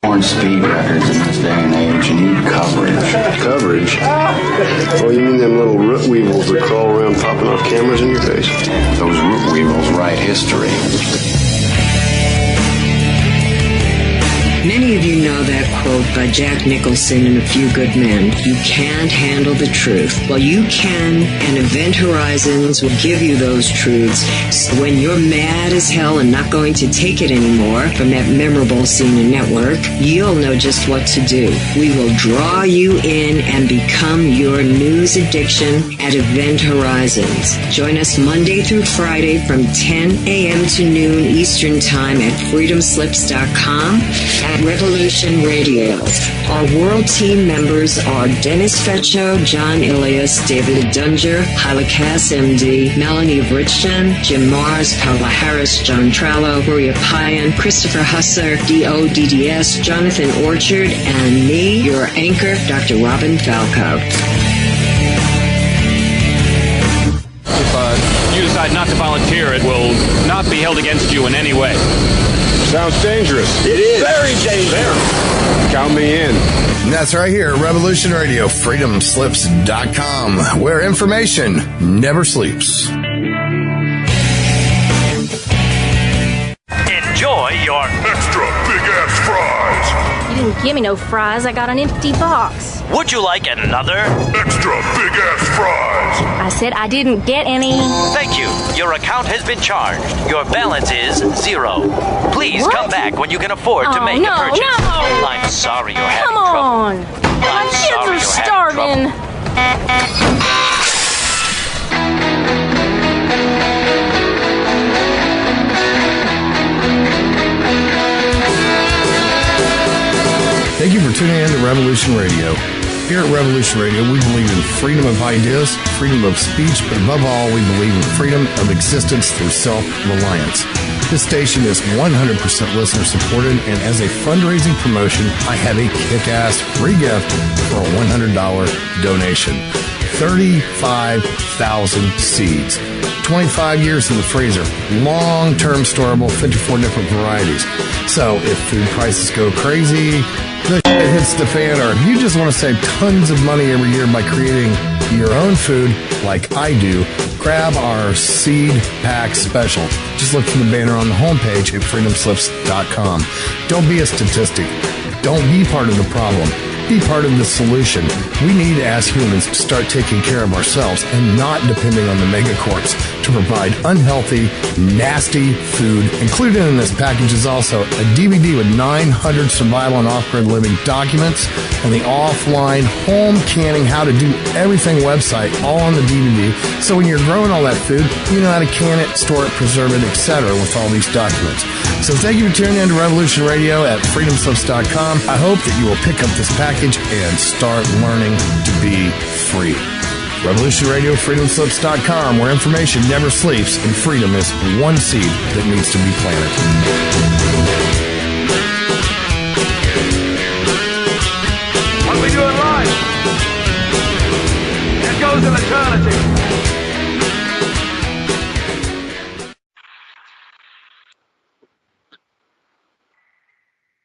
Speed records in this day and age. You need coverage. Coverage? Oh, you mean them little root weevils that crawl around popping off cameras in your face? Those root weevils write history. Many of you know that quote by Jack Nicholson in A Few Good Men. You can't handle the truth. Well, you can, and Event Horizons will give you those truths. So when you're mad as hell and not going to take it anymore from that memorable CNN network, you'll know just what to do. We will draw you in and become your news addiction at Event Horizons. Join us Monday through Friday from 10 a.m. to noon Eastern Time at freedomslips.com. At Revolution Radio. Our world team members are Dennis Fetcho, John Ilias, David Dunger, Hyla Cass, MD, Melanie Bridgeton, Jim Mars, Paula Harris, John Trallo, Maria Payan, Christopher Husser, DODDS, Jonathan Orchard, and me, your anchor, Dr. Robin Falco. If you decide not to volunteer, it will not be held against you in any way. Sounds dangerous. It is. Very dangerous. Count me in. And that's right here at Revolution Radio, freedomslips.com, where information never sleeps. Enjoy your Extra big-ass fries. You didn't give me no fries. I got an empty box. Would you like another? Extra big-ass fries. I said I didn't get any. Thank you. Your account has been charged. Your balance is 0. Please What? come back when you can afford to make no, a purchase. No. I'm sorry you're having Come trouble. on. My kids are starving. Thank you for tuning in to Revolution Radio. Here at Revolution Radio, we believe in freedom of ideas, freedom of speech, but above all, we believe in freedom of existence through self-reliance. This station is 100% listener-supported, and as a fundraising promotion, I have a kick-ass free gift for a $100 donation. 35,000 seeds. 25 years in the freezer. Long-term storable, 54 different varieties. So if food prices go crazy, the shit hits the fan, or if you just want to save tons of money every year by creating your own food like I do, grab our seed pack special. Just look for the banner on the homepage at freedomslips.com. Don't be a statistic. Don't be part of the problem. Be part of the solution. We need, as humans, to start taking care of ourselves and not depending on the megacorps to provide unhealthy, nasty food. Included in this package is also a DVD with 900 survival and off-grid living documents and the offline home canning how to do everything website all on the DVD. So when you're growing all that food, you know how to can it, store it, preserve it, etc. with all these documents. So thank you for tuning in to Revolution Radio at freedomslips.com. I hope that you will pick up this package and start learning to be free. Revolution Radio, freedomslips.com, where information never sleeps and freedom is one seed that needs to be planted. What we do in life, it goes in eternity.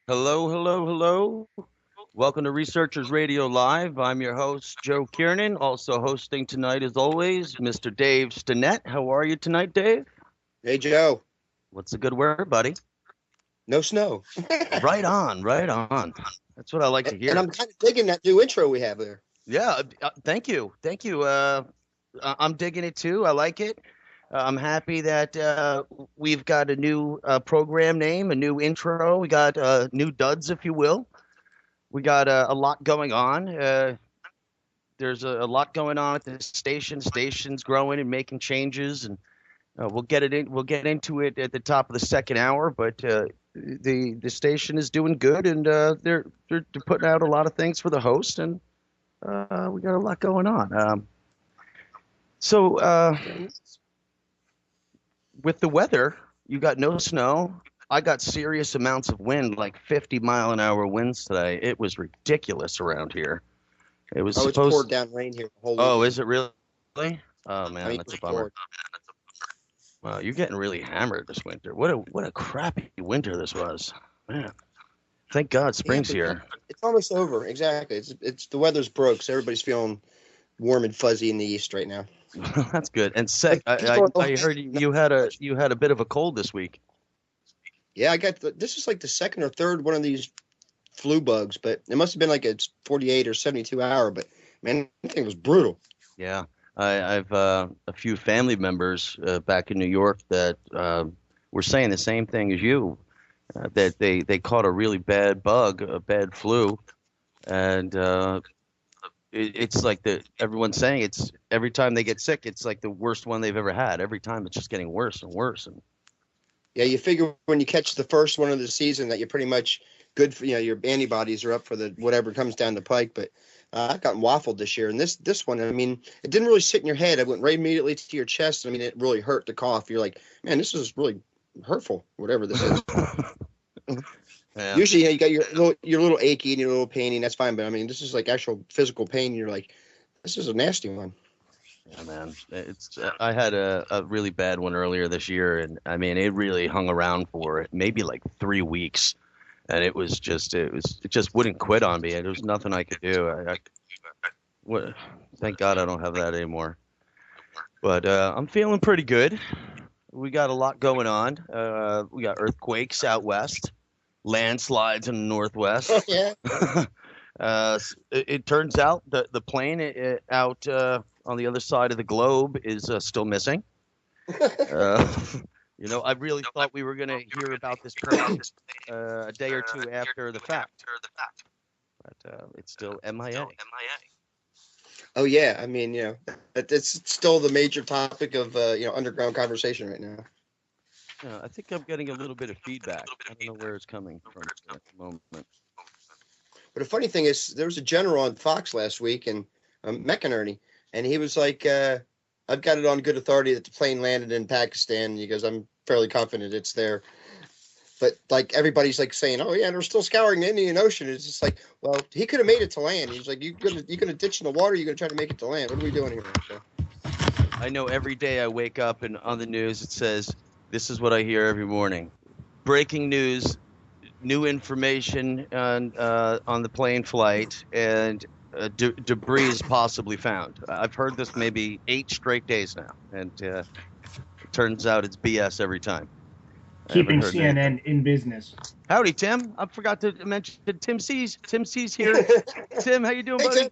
Hello, hello, hello. Welcome to Researchers Radio Live. I'm your host, Joe Kiernan. Also hosting tonight, as always, Mr. Dave Stinnett. How are you tonight, Dave? Hey, Joe. What's the good word, buddy? No snow. Right on, right on. That's what I like to hear. And I'm kind of digging that new intro we have there. Yeah, thank you. Thank you. I'm digging it, too. I like it. I'm happy that we've got a new program name, a new intro. We got new duds, if you will. We got a lot going on. There's a lot going on at the station. Station's growing and making changes, and we'll get into it at the top of the second hour. But the station is doing good, and they're putting out a lot of things for the host, and we got a lot going on. So with the weather, you got no snow. I got serious amounts of wind, like 50-mile-an-hour winds today. It was ridiculous around here. It was it's poured down rain here the whole Oh, week. is it really? Oh man, that's a bummer. Wow, you're getting really hammered this winter. What a crappy winter this was, man. Thank God spring's here. It's almost over. Exactly. It's the weather's broke, so everybody's feeling warm and fuzzy in the east right now. That's good. And I heard you had a bit of a cold this week. Yeah, I got this is like the second or third one of these flu bugs, but it must have been like a 48 or 72 hour. But man, that thing was brutal. Yeah, I've a few family members back in New York that were saying the same thing as you, that they caught a really bad bug, a bad flu, and it's like everyone's saying it's every time they get sick, it's like the worst one they've ever had. Every time it's just getting worse and worse. And yeah, you figure when you catch the first one of the season that you're pretty much good for, your antibodies are up for the whatever comes down the pike. But I've gotten waffled this year, and this one, I mean, it didn't really sit in your head. It went right immediately to your chest. I mean, it really hurt to cough. You're like, man, this is really hurtful. Whatever this is. Yeah. Usually, you got your little achy and your little painy, and that's fine. But I mean, this is like actual physical pain. And you're like, this is a nasty one. Yeah, man. It's I had a really bad one earlier this year, and I mean, it really hung around for maybe like 3 weeks, and it just wouldn't quit on me. There was nothing I could do. Thank God I don't have that anymore. But I'm feeling pretty good. We got a lot going on. We got earthquakes out west, landslides in the northwest. Oh, yeah. It turns out that the plane out on the other side of the globe is still missing. I really thought we were going to hear about this plane a day or two after the fact. But it's still MIA. Oh yeah, I mean, it's still the major topic of underground conversation right now. I think I'm getting a little bit of feedback. I don't know where it's coming from at the moment. But the funny thing is, there was a general on Fox last week, and McInerney, and he was like, "I've got it on good authority that the plane landed in Pakistan." And he goes, "I'm fairly confident it's there." But like everybody's like saying, "Oh yeah, they're still scouring the Indian Ocean." It's just like, well, he could have made it to land. He's like, "You gonna ditch in the water? You're gonna try to make it to land? What are we doing here?" So. I know every day I wake up and on the news it says, "This is what I hear every morning: breaking news, new information on the plane flight, and debris is possibly found." I've heard this maybe 8 straight days now, and it turns out it's BS every time. Keeping CNN in business. Howdy, Tim. I forgot to mention Tim C's. Tim C's here. Tim, how you doing, buddy? Tim.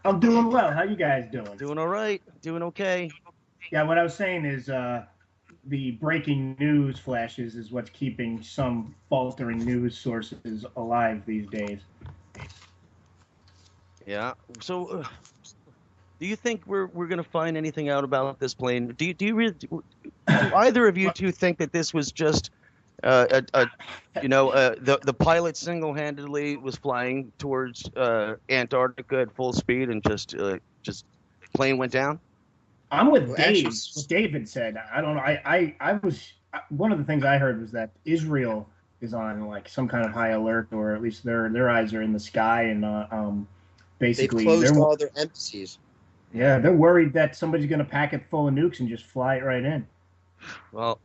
I'm doing well. How you guys doing? Doing all right. Doing okay. Yeah, what I was saying is the breaking news flashes is what's keeping some faltering news sources alive these days. Yeah. So, do you think we're going to find anything out about this plane? Do you really? Do either of you two think that this was just the pilot single-handedly was flying towards Antarctica at full speed and just plane went down? I'm with Dave. What David said. I don't know. I was one of the things I heard was that Israel is on like some kind of high alert, or at least their eyes are in the sky, and basically they've closed all their embassies. Yeah, they're worried that somebody's going to pack it full of nukes and just fly it right in. Well,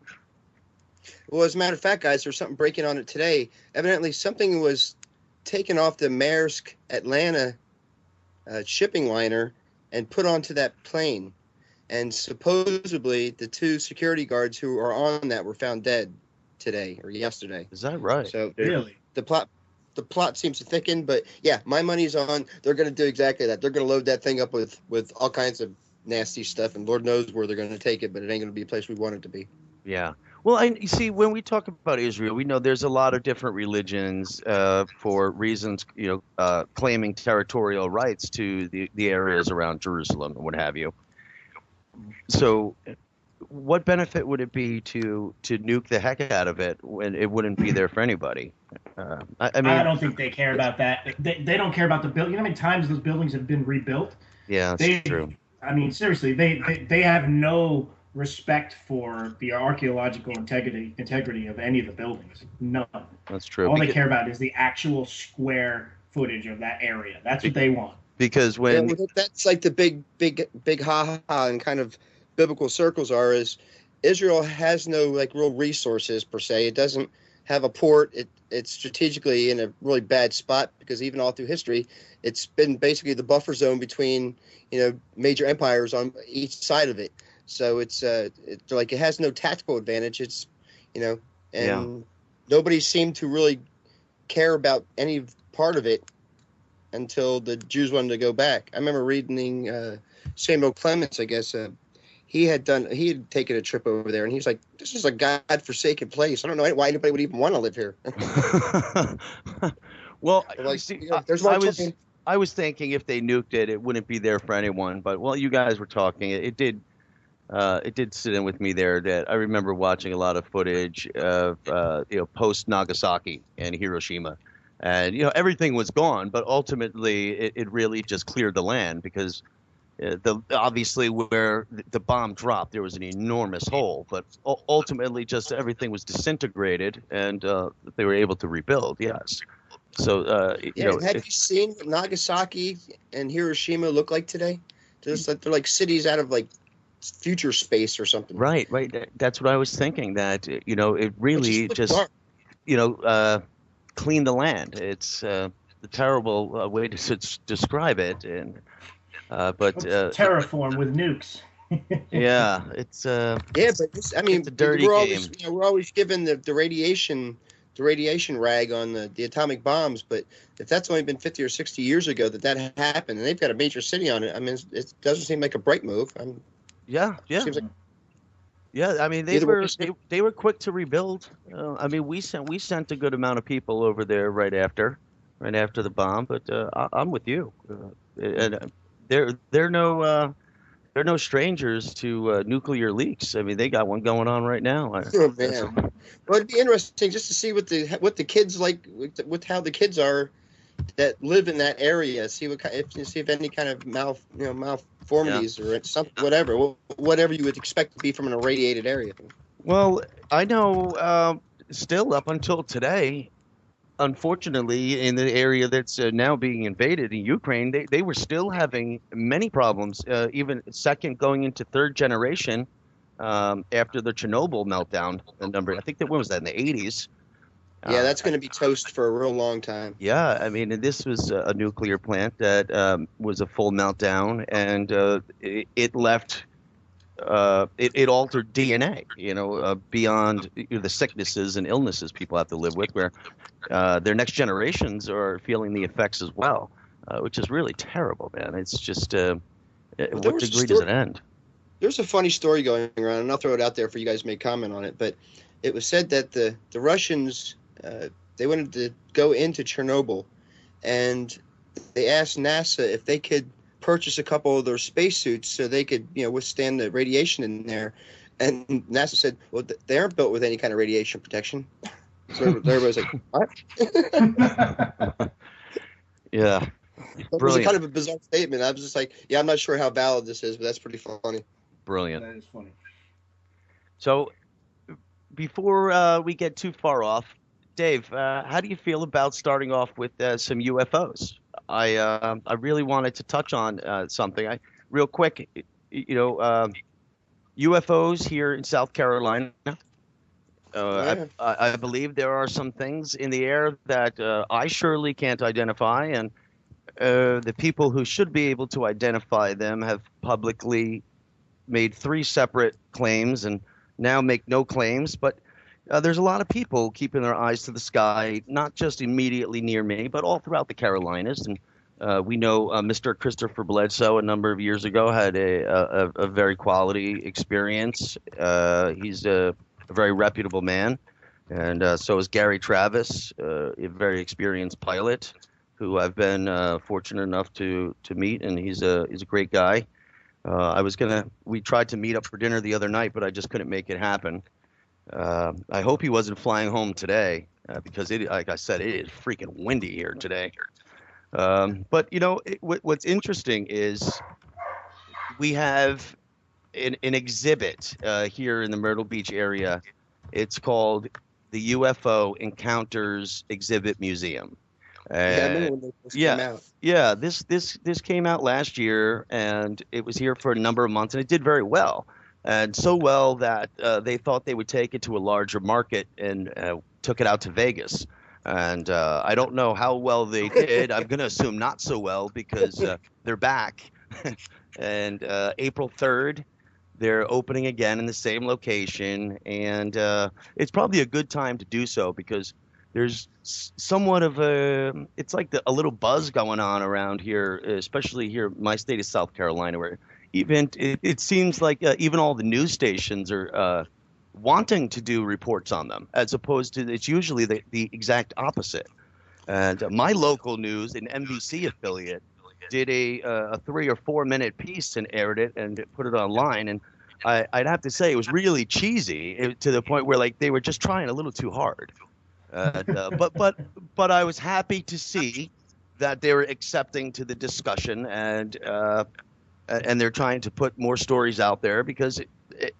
as a matter of fact, guys, there's something breaking on it today. Evidently, something was taken off the Maersk Atlanta shipping liner and put onto that plane. And supposedly, the 2 security guards who are on that were found dead today or yesterday. Is that right? So really, the plot seems to thicken. But yeah, my money's on they're going to do exactly that. They're going to load that thing up with all kinds of nasty stuff, and Lord knows where they're going to take it, but it ain't going to be a place we want it to be. Yeah. Well, you see, when we talk about Israel, we know there's a lot of different religions for reasons, claiming territorial rights to the areas around Jerusalem and what have you. So what benefit would it be to nuke the heck out of it when it wouldn't be there for anybody? I mean, I don't think they care about that. They don't care about the building. You know how many times those buildings have been rebuilt? Yeah, that's true. I mean, seriously, they have no respect for the archaeological integrity of any of the buildings. None. That's true. All they care about is the actual square footage of that area. That's what they want. Because when that's like the big ha-ha and kind of biblical circles is Israel has no like real resources per se. It doesn't have a port. it's strategically in a really bad spot because even all through history, it's been basically the buffer zone between, major empires on each side of it. So it's like it has no tactical advantage. It's, and nobody seemed to really care about any part of it until the Jews wanted to go back. I remember reading Samuel Clemens, I guess. He had taken a trip over there, and he was like, "This is a godforsaken place. I don't know why anybody would even want to live here." Well, like, see, I was thinking if they nuked it, it wouldn't be there for anyone. But while you guys were talking, it did sit in with me there that I remember watching a lot of footage of post Nagasaki and Hiroshima, and everything was gone, but ultimately it really just cleared the land because. Obviously where the bomb dropped, there was an enormous hole, but ultimately just everything was disintegrated and they were able to rebuild. Yes. So, have you seen what Nagasaki and Hiroshima look like today? They're like cities out of like future space or something. Right. That's what I was thinking, that, it really just cleaned the land. It's a terrible way to describe it. And, but terraform with nukes. Yeah, it's but it's a dirty game. We're always given the radiation rag on the atomic bombs, but if that's only been 50 or 60 years ago that happened, and they've got a major city on it, I mean, it doesn't seem like a bright move. Yeah. Seems like, yeah, I mean, they were quick to rebuild. I mean, we sent a good amount of people over there right after the bomb, but I'm with you. And they're no strangers to nuclear leaks. I mean, they got one going on right now. Oh man! Well, it'd be interesting just to see what the kids like, with how the kids are that live in that area. See if any kind of malformities or something, whatever you would expect to be from an irradiated area. Well, I know still up until today. Unfortunately, in the area that's now being invaded in Ukraine, they were still having many problems, even second going into third generation after the Chernobyl meltdown. I think when was that, in the 80s? Yeah, that's going to be toast for a real long time. Yeah, I mean, this was a nuclear plant that was a full meltdown, and it left. It altered DNA, beyond the sicknesses and illnesses people have to live with, where their next generations are feeling the effects as well, which is really terrible, man. It's just, what degree does it end? There's a funny story going around, and I'll throw it out there for you guys to make comment on it, but it was said that the Russians, they wanted to go into Chernobyl, and they asked NASA if they could purchase a couple of their spacesuits so they could, withstand the radiation in there. And NASA said, well, they aren't built with any kind of radiation protection. So everybody's like, what? Yeah. It was kind of a bizarre statement. I was just like, yeah, I'm not sure how valid this is, but that's pretty funny. Brilliant. That is funny. So before we get too far off, Dave, how do you feel about starting off with some UFOs? I really wanted to touch on something. Real quick, UFOs here in South Carolina. I believe there are some things in the air that I surely can't identify, and the people who should be able to identify them have publicly made 3 separate claims and now make no claims. But there's a lot of people keeping their eyes to the sky, not just immediately near me, but all throughout the Carolinas. And we know Mr. Christopher Bledsoe a number of years ago had a very quality experience. He's a very reputable man. And so is Gary Travis, a very experienced pilot who I've been fortunate enough to meet, and he's a great guy. We tried to meet up for dinner the other night, but I just couldn't make it happen. I hope he wasn't flying home today because, like I said, it is freaking windy here today. But, what's interesting is we have an exhibit here in the Myrtle Beach area. It's called the UFO Encounters Exhibit Museum. Yeah, this came out last year, and it was here for a number of months, and it did very well. And so well that they thought they would take it to a larger market and took it out to Vegas. And I don't know how well they did. I'm going to assume not so well because they're back. And April 3rd, they're opening again in the same location. And it's probably a good time to do so because there's somewhat of it's like a little buzz going on around here, especially here, my state of South Carolina, where it seems like even all the news stations are wanting to do reports on them, as opposed to it's usually the exact opposite. And my local news, an NBC affiliate, did a 3 or 4 minute piece and aired it and put it online. And I'd have to say it was really cheesy to the point where like they were just trying a little too hard. But I was happy to see that they were accepting to the discussion and they're trying to put more stories out there because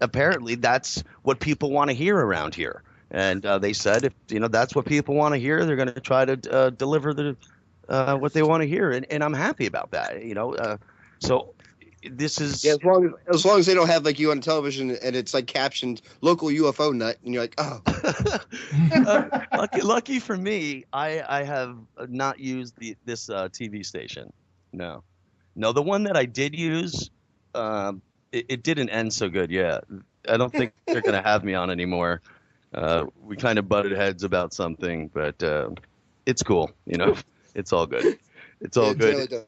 apparently that's what people want to hear around here. And they said if that's what people want to hear, they're going to try to deliver what they want to hear, and I'm happy about that. So this is as long as they don't have like you on television and it's like captioned "local UFO nut" and you're like, oh. Lucky for me, I have not used this TV station. No, the one that I did use, it didn't end so good. Yeah, I don't think they're going to have me on anymore. We kind of butted heads about something, but it's cool. It's all good. It's all good.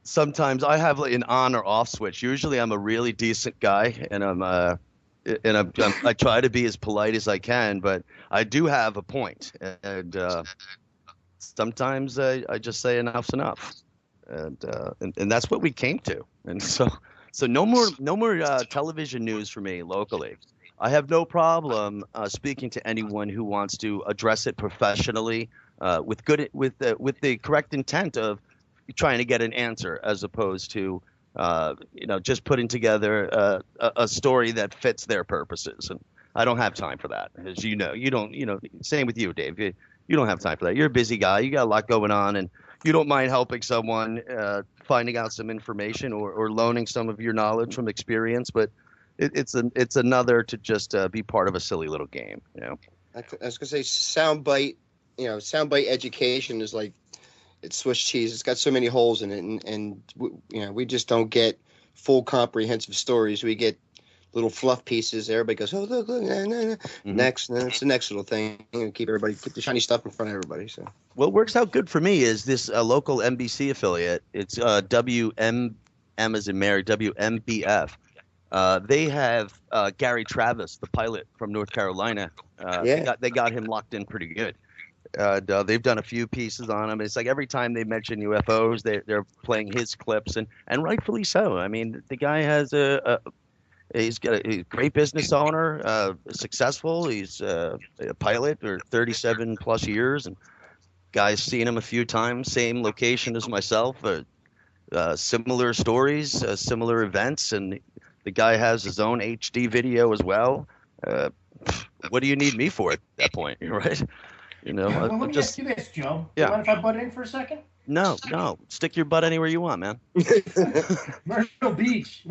Sometimes I have like an on or off switch. Usually I'm a really decent guy and I try to be as polite as I can, but I do have a point. And sometimes I just say enough's enough. And that's what we came to. And so no more television news for me locally. I have no problem speaking to anyone who wants to address it professionally with the correct intent of trying to get an answer, as opposed to just putting together a story that fits their purposes. And I don't have time for that, as you don't. Same with you, Dave. You don't have time for that. You're a busy guy. You got a lot going on, and you don't mind helping someone finding out some information or loaning some of your knowledge from experience, but it's another to just be part of a silly little game. I was gonna say soundbite. Soundbite education is like it's Swiss cheese. It's got so many holes in it, and we just don't get full comprehensive stories. We get little fluff pieces. Everybody goes, oh look, nah. Mm-hmm. Next, and it's the next little thing. Keep the shiny stuff in front of everybody. So what works out good for me is this local NBC affiliate. It's WM as in Mary, WMBF. They have Gary Travis, the pilot from North Carolina. They got him locked in pretty good. They've done a few pieces on him. It's like every time they mention UFOs, they're playing his clips, and rightfully so. I mean, the guy has he's got a great business owner, successful. He's a pilot for 37 plus years, and guys seen him a few times, same location as myself, similar stories, similar events, and the guy has his own HD video as well. What do you need me for at that point, right? Well, let me ask you this, Joe. Yeah. You mind if I butt in for a second? No. Stick your butt anywhere you want, man. Myrtle Beach.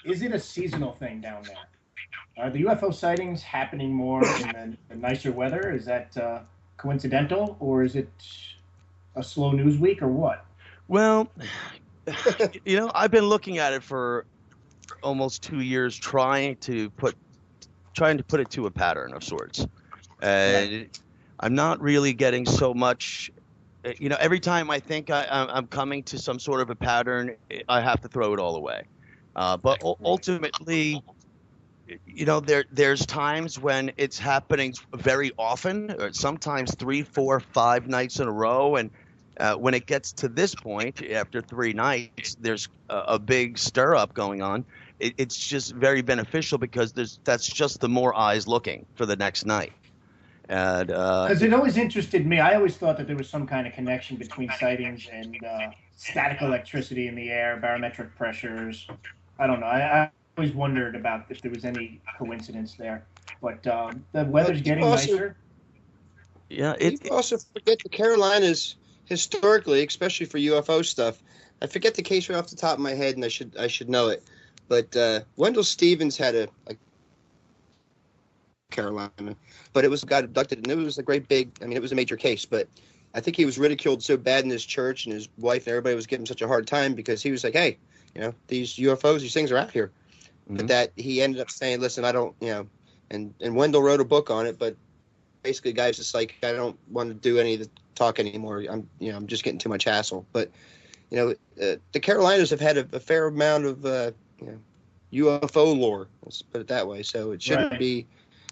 Is it a seasonal thing down there? Are the UFO sightings happening more in the nicer weather? Is that coincidental, or is it a slow news week, or what? Well, I've been looking at it for almost 2 years, trying to put it to a pattern of sorts. And I'm not really getting so much, every time I think I'm coming to some sort of a pattern, I have to throw it all away. But ultimately, there's times when it's happening very often, or sometimes 3, 4, 5 nights in a row. And when it gets to this point, after 3 nights, there's a big stir up going on. It's just very beneficial because that's just the more eyes looking for the next night. And because it always interested me, I always thought that there was some kind of connection between sightings and static electricity in the air, barometric pressures. I don't know. I always wondered about if there was any coincidence there. But the weather's getting nicer. Yeah, you also forget the Carolinas historically, especially for UFO stuff. I forget the case right off the top of my head, and I should know it. But Wendell Stevens had Carolina, but it was a guy abducted, and it was a great big. I mean, it was a major case, but I think he was ridiculed so bad in his church, and his wife and everybody was giving him such a hard time because he was like, "Hey, these UFOs, these things are out here." Mm-hmm. But that he ended up saying, "Listen, I don't, and Wendell wrote a book on it, but basically, the guy's just like, I don't want to do any of the talk anymore. I'm just getting too much hassle." But the Carolinas have had a fair amount of UFO lore. Let's put it that way. So it shouldn't be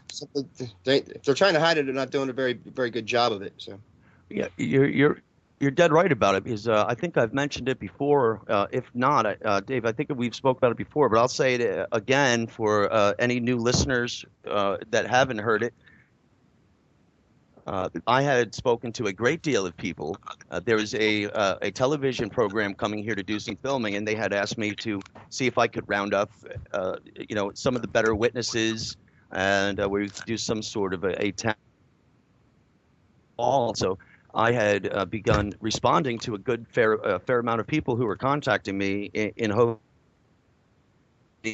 something. If they're trying to hide it, they're not doing a very, very good job of it. So. Yeah, you're dead right about it, because I think I've mentioned it before. If not, Dave, I think we've spoke about it before, but I'll say it again for any new listeners that haven't heard it. I had spoken to a great deal of people. There was a television program coming here to do some filming, and they had asked me to see if I could round up, some of the better witnesses, and we could do some sort of a town hall. So I had begun responding to a fair amount of people who were contacting me in hope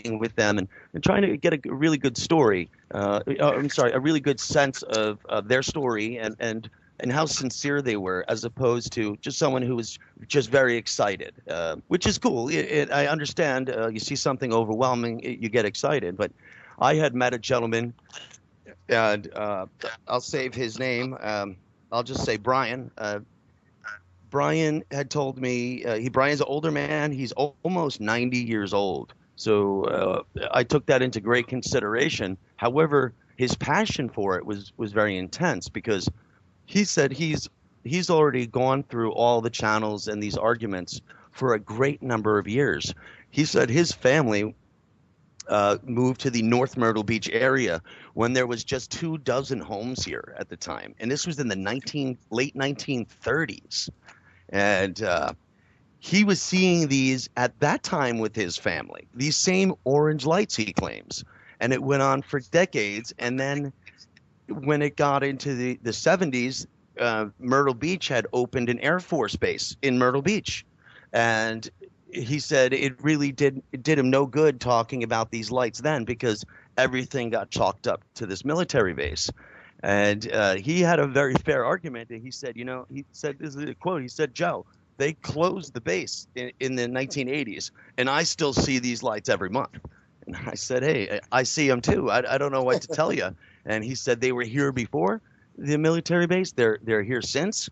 with them and trying to get a really good story. A really good sense of their story and how sincere they were, as opposed to just someone who was just very excited, which is cool. I understand. You see something overwhelming, you get excited. But I had met a gentleman, and I'll save his name. I'll just say Brian. Brian had told me, Brian's an older man. He's almost 90 years old. So I took that into great consideration. However, his passion for it was very intense, because he said he's already gone through all the channels and these arguments for a great number of years. He said his family moved to the North Myrtle Beach area when there was just 24 homes here at the time, and this was in the late 1930s, and he was seeing these at that time with his family, these same orange lights, he claims, and it went on for decades. And then when it got into the 70s, Myrtle Beach had opened an Air Force base in Myrtle Beach, and he said it really did him no good talking about these lights then, because everything got chalked up to this military base. And he had a very fair argument. And he said, he said, this is a quote, he said, "Joe, they closed the base in the 1980s, and I still see these lights every month." And I said, "Hey, I see them too. I don't know what to tell you." And he said, "They were here before the military base. They're here since."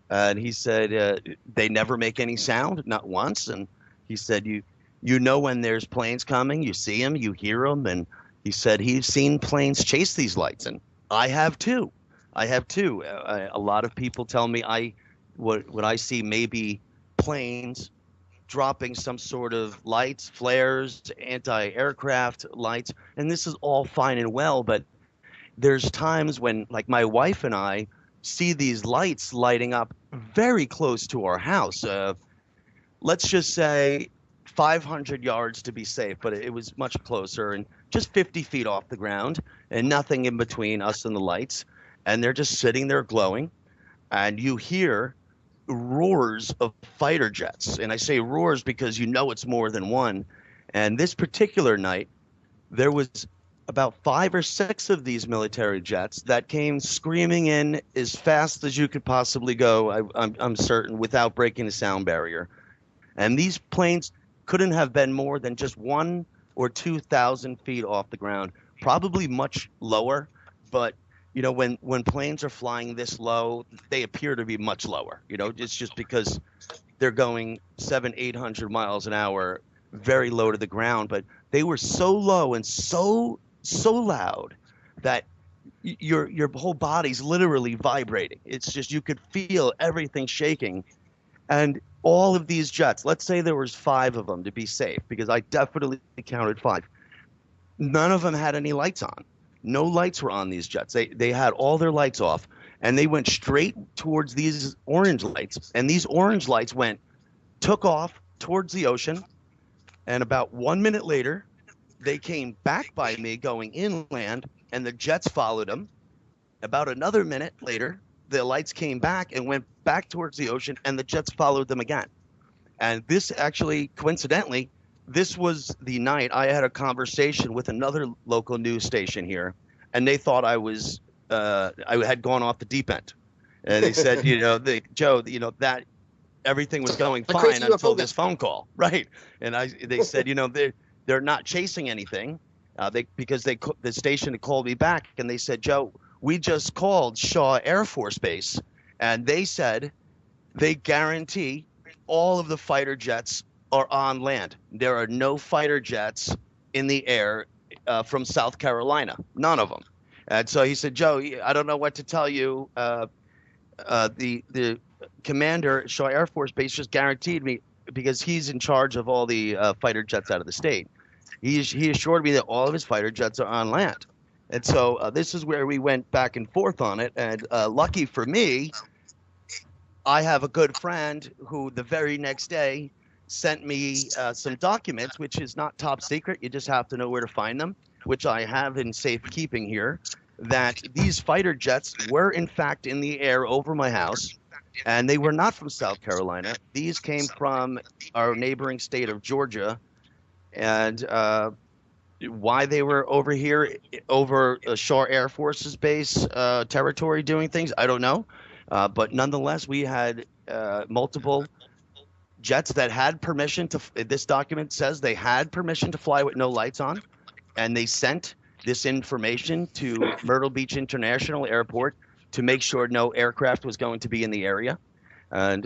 And he said, "They never make any sound, not once." And he said, you know when there's planes coming, you see them, you hear them. And he said he's seen planes chase these lights, and I have too. A lot of people tell me what I see may be planes dropping some sort of lights, flares, anti-aircraft lights, and this is all fine and well, but there's times when, like, my wife and I see these lights lighting up very close to our house. Let's just say 500 yards to be safe, but it was much closer, and just 50 feet off the ground, and nothing in between us and the lights, and they're just sitting there glowing, and you hear roars of fighter jets. And I say roars because it's more than one. And this particular night, there was about 5 or 6 of these military jets that came screaming in as fast as you could possibly go, I'm certain, without breaking the sound barrier. And these planes couldn't have been more than just 1,000 or 2,000 feet off the ground, probably much lower, but when planes are flying this low, they appear to be much lower. It's just because they're going 700-800 miles an hour, very low to the ground. But they were so low and so loud that your whole body's literally vibrating. It's just, you could feel everything shaking. And all of these jets, let's say there was 5 of them to be safe, because I definitely counted 5. None of them had any lights on. No lights were on these jets. They had all their lights off, and they went straight towards these orange lights. And these orange lights took off towards the ocean. And about 1 minute later, they came back by me going inland, and the jets followed them. About another minute later, the lights came back and went back towards the ocean, and the jets followed them again. And this actually, coincidentally, this was the night I had a conversation with another local news station here, and they thought I had gone off the deep end. And they said, Joe, that everything was going fine until this phone call, right? And they said, they're not chasing anything, because the station had called me back, and they said, Joe, we just called Shaw Air Force Base, and they said they guarantee all of the fighter jets are on land. There are no fighter jets in the air from South Carolina, none of them. And so he said, Joe, I don't know what to tell you. The commander at Shaw Air Force Base just guaranteed me, because he's in charge of all the fighter jets out of the state. He assured me that all of his fighter jets are on land. And so this is where we went back and forth on it. And lucky for me, I have a good friend who the very next day sent me some documents, which is not top secret. You just have to know where to find them, which I have in safekeeping here, that these fighter jets were in fact in the air over my house, and they were not from South Carolina. These came from our neighboring state of Georgia. And why they were over here, over Shaw Air Force's base territory doing things, I don't know. But nonetheless, we had multiple jets that had permission to, this document says they had permission to fly with no lights on, and they sent this information to Myrtle Beach International Airport to make sure no aircraft was going to be in the area. And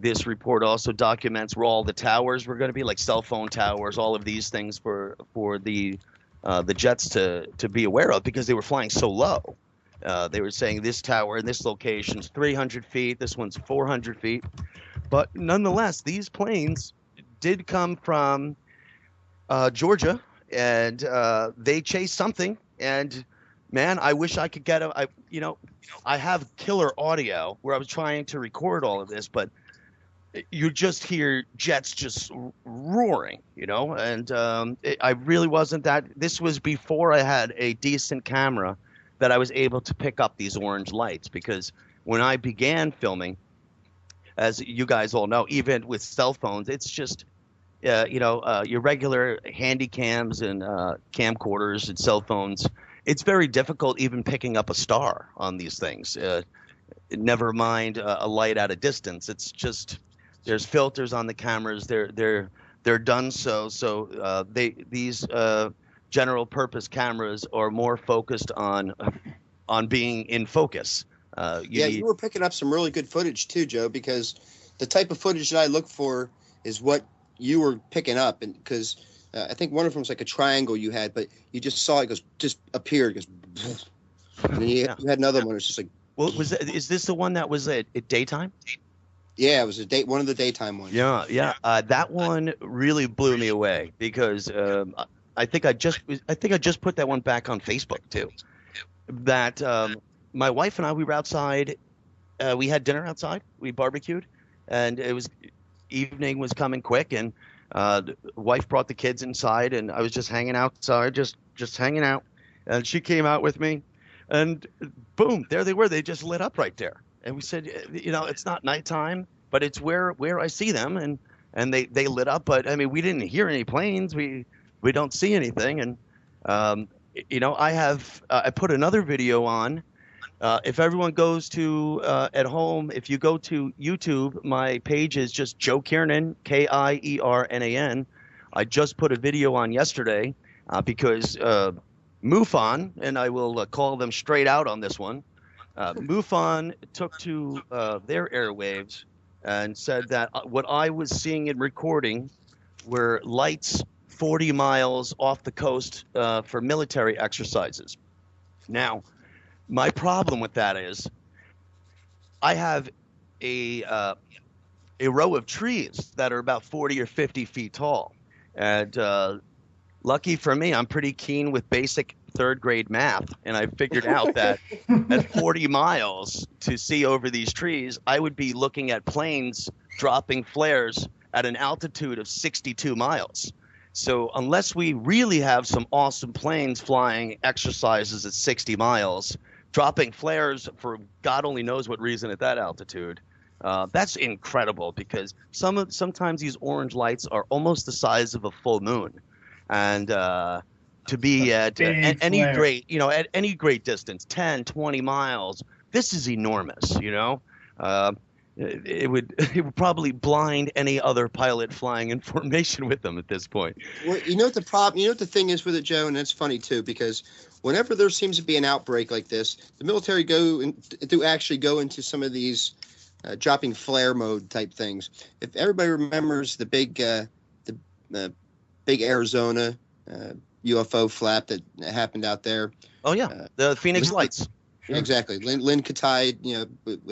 this report also documents where all the towers were going to be, like cell phone towers, all of these things for the jets to be aware of, because they were flying so low. They were saying this tower in this location is 300 feet, this one's 400 feet. But nonetheless, these planes did come from Georgia, and they chased something. And man, I wish I could get I have killer audio where I was trying to record all of this, but you just hear jets just roaring, and I really wasn't that. This was before I had a decent camera that I was able to pick up these orange lights, because when I began filming, as you guys all know, even with cell phones, it's just, your regular handy cams and camcorders and cell phones. It's very difficult even picking up a star on these things. Never mind a light at a distance. It's just, there's filters on the cameras. They're done so these general purpose cameras are more focused on being in focus. You were picking up some really good footage too, Joe, because the type of footage that I look for is what you were picking up, and because I think one of them was like a triangle you had, but you just saw it just appeared, goes, and then you had another one. It's just like, well, is this the one that was at daytime? Yeah, it was one of the daytime ones. Yeah. That one really blew me away, because I think I just put that one back on Facebook too. That my wife and I, we were outside. We had dinner outside. We barbecued, and evening was coming quick, and the wife brought the kids inside, and I was just hanging outside, just hanging out. And she came out with me, and boom, there they were. They just lit up right there. And we said, it's not nighttime, but it's where I see them, and they lit up. But I mean, we didn't hear any planes. We don't see anything. And I put another video on. If everyone goes to at home, if you go to YouTube, my page is just Joe Kiernan, Kiernan. I just put a video on yesterday because MUFON, and I will call them straight out on this one. MUFON took to their airwaves and said that what I was seeing and recording were lights 40 miles off the coast for military exercises. Now, my problem with that is I have a row of trees that are about 40 or 50 feet tall. And lucky for me, I'm pretty keen with basic third grade math. And I figured out that at 40 miles to see over these trees, I would be looking at planes dropping flares at an altitude of 62 miles. So unless we really have some awesome planes flying exercises at 60 miles, dropping flares for God only knows what reason at that altitude, that's incredible, because sometimes these orange lights are almost the size of a full moon. And to be at Big any flare. great, at any great distance, 10, 20 miles. This is enormous, it would probably blind any other pilot flying in formation with them at this point. Well, you know what the problem, what the thing is with it, Joe, and it's funny too, because whenever there seems to be an outbreak like this, the military do actually go into some of these dropping flare mode type things. If everybody remembers the big Arizona UFO flap that happened out there. Oh yeah, the Phoenix Lights. Sure. Exactly. Lynn Katay,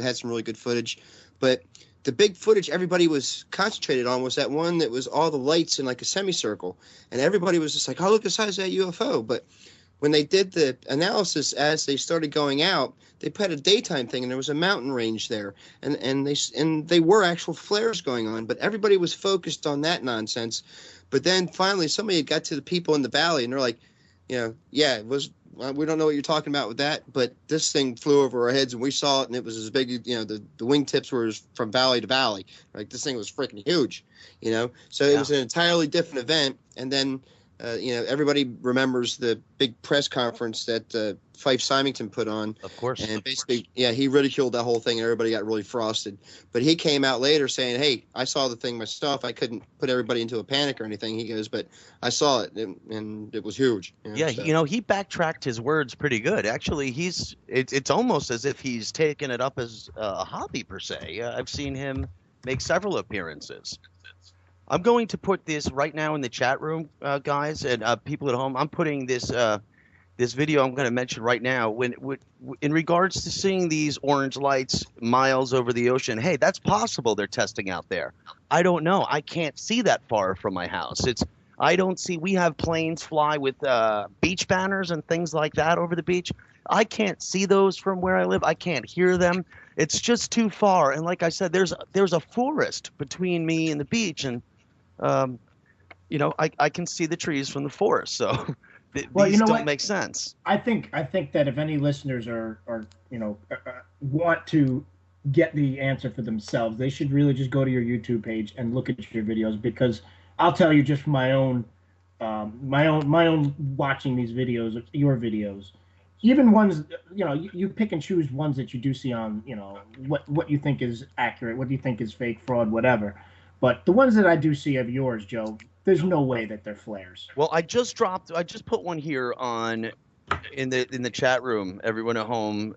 had some really good footage, but the big footage everybody was concentrated on was that one that was all the lights in like a semicircle, and everybody was just like, "Oh, look the size of that UFO." But when they did the analysis as they started going out, they put a daytime thing, and there was a mountain range there, and they were actual flares going on, but everybody was focused on that nonsense. But then finally, somebody got to the people in the valley, and they're like, yeah, it was. We don't know what you're talking about with that, but this thing flew over our heads, and we saw it, and it was as big. The wingtips were from valley to valley. Like this thing was freaking huge, So it was an entirely different event, and then. Everybody remembers the big press conference that Fife Symington put on. Of course. And basically, he ridiculed that whole thing, and everybody got really frosted. But he came out later saying, "Hey, I saw the thing myself. I couldn't put everybody into a panic or anything." He goes, "But I saw it, and it was huge." He backtracked his words pretty good. Actually, it's almost as if he's taken it up as a hobby per se. I've seen him make several appearances. I'm going to put this right now in the chat room, guys, and people at home. I'm putting this video I'm going to mention right now. In regards to seeing these orange lights miles over the ocean, hey, that's possible they're testing out there. I don't know. I can't see that far from my house. We have planes fly with beach banners and things like that over the beach. I can't see those from where I live. I can't hear them. It's just too far. And like I said, there's a forest between me and the beach, and I can see the trees from the forest, so these don't make sense. I think that if any listeners are want to get the answer for themselves, they should really just go to your YouTube page and look at your videos, because I'll tell you just from my own watching these videos, your videos, even ones, you pick and choose ones that you do see on, what you think is accurate, what do you think is fake, fraud, whatever. But the ones that I do see of yours, Joe, there's no way that they're flares. Well, I just put one here in the chat room. Everyone at home,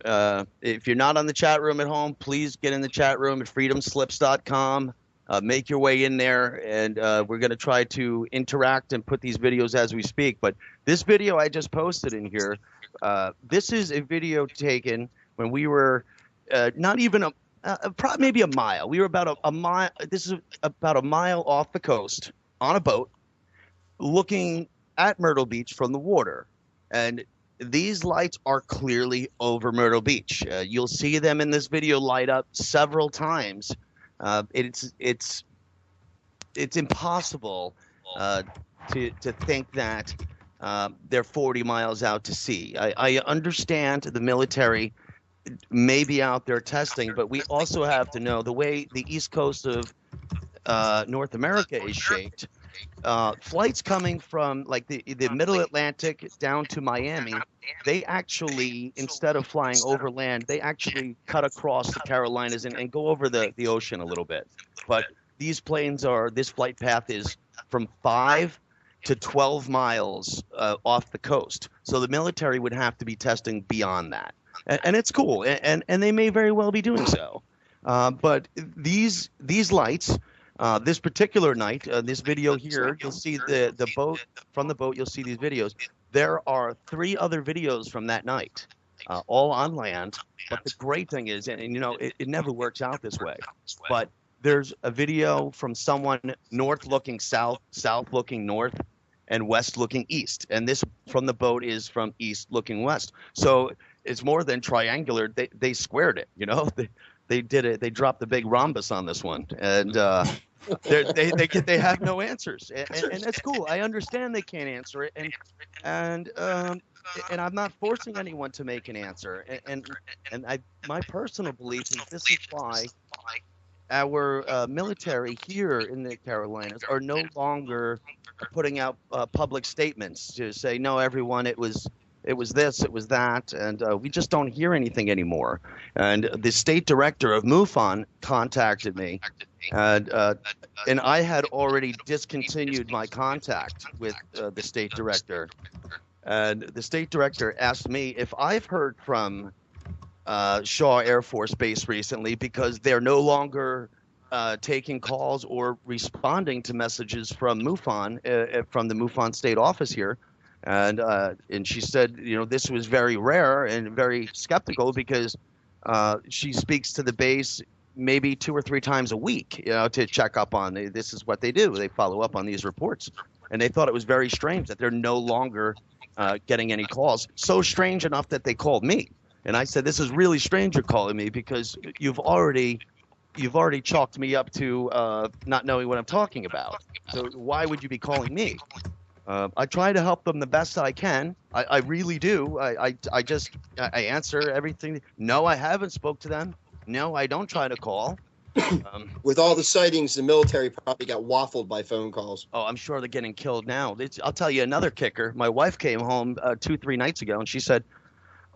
if you're not on the chat room at home, please get in the chat room at freedomslips.com. Make your way in there, and we're going to try to interact and put these videos as we speak. But this video I just posted in here, this is a video taken when we were not even maybe a mile. We were about a mile. This is about a mile off the coast on a boat, looking at Myrtle Beach from the water, and these lights are clearly over Myrtle Beach. You'll see them in this video light up several times. It's impossible to think that they're 40 miles out to sea. I understand the military may be out there testing, but we also have to know the way the east coast of North America is shaped. Flights coming from like the middle Atlantic down to Miami, they actually, instead of flying overland, they actually cut across the Carolinas and go over the ocean a little bit. But these planes this flight path is from 5 to 12 miles off the coast. So the military would have to be testing beyond that. And it's cool, and they may very well be doing so. But these lights, this particular night, this video here, you'll see the boat. From the boat, you'll see these videos. There are 3 other videos from that night, all on land. But the great thing is, and it never works out this way, but there's a video from someone north looking south, south looking north, and west looking east. And this from the boat is from east looking west. So it's more than triangular. They squared it, They did it. They dropped the big rhombus on this one, and they have no answers, and that's cool. I understand they can't answer it, and I'm not forcing anyone to make an answer. And my personal belief is this is why our military here in the Carolinas are no longer putting out public statements to say, no, everyone, it was this, it was that, and we just don't hear anything anymore. And the state director of MUFON contacted me, and I had already discontinued my contact with the state director. And the state director asked me if I've heard from Shaw Air Force Base recently, because they're no longer taking calls or responding to messages from MUFON, from the MUFON state office here. And she said, this was very rare and very skeptical, because she speaks to the base maybe 2 or 3 times a week, to check up on. This is what they do. They follow up on these reports. And they thought it was very strange that they're no longer getting any calls. So strange enough that they called me. And I said, this is really strange you're calling me, because you've already chalked me up to not knowing what I'm talking about. So why would you be calling me? I try to help them the best I can. I really do. I answer everything. No, I haven't spoke to them. No, I don't try to call. With all the sightings, the military probably got waffled by phone calls. Oh, I'm sure they're getting killed now. I'll tell you another kicker. My wife came home 2-3 nights ago, and she said,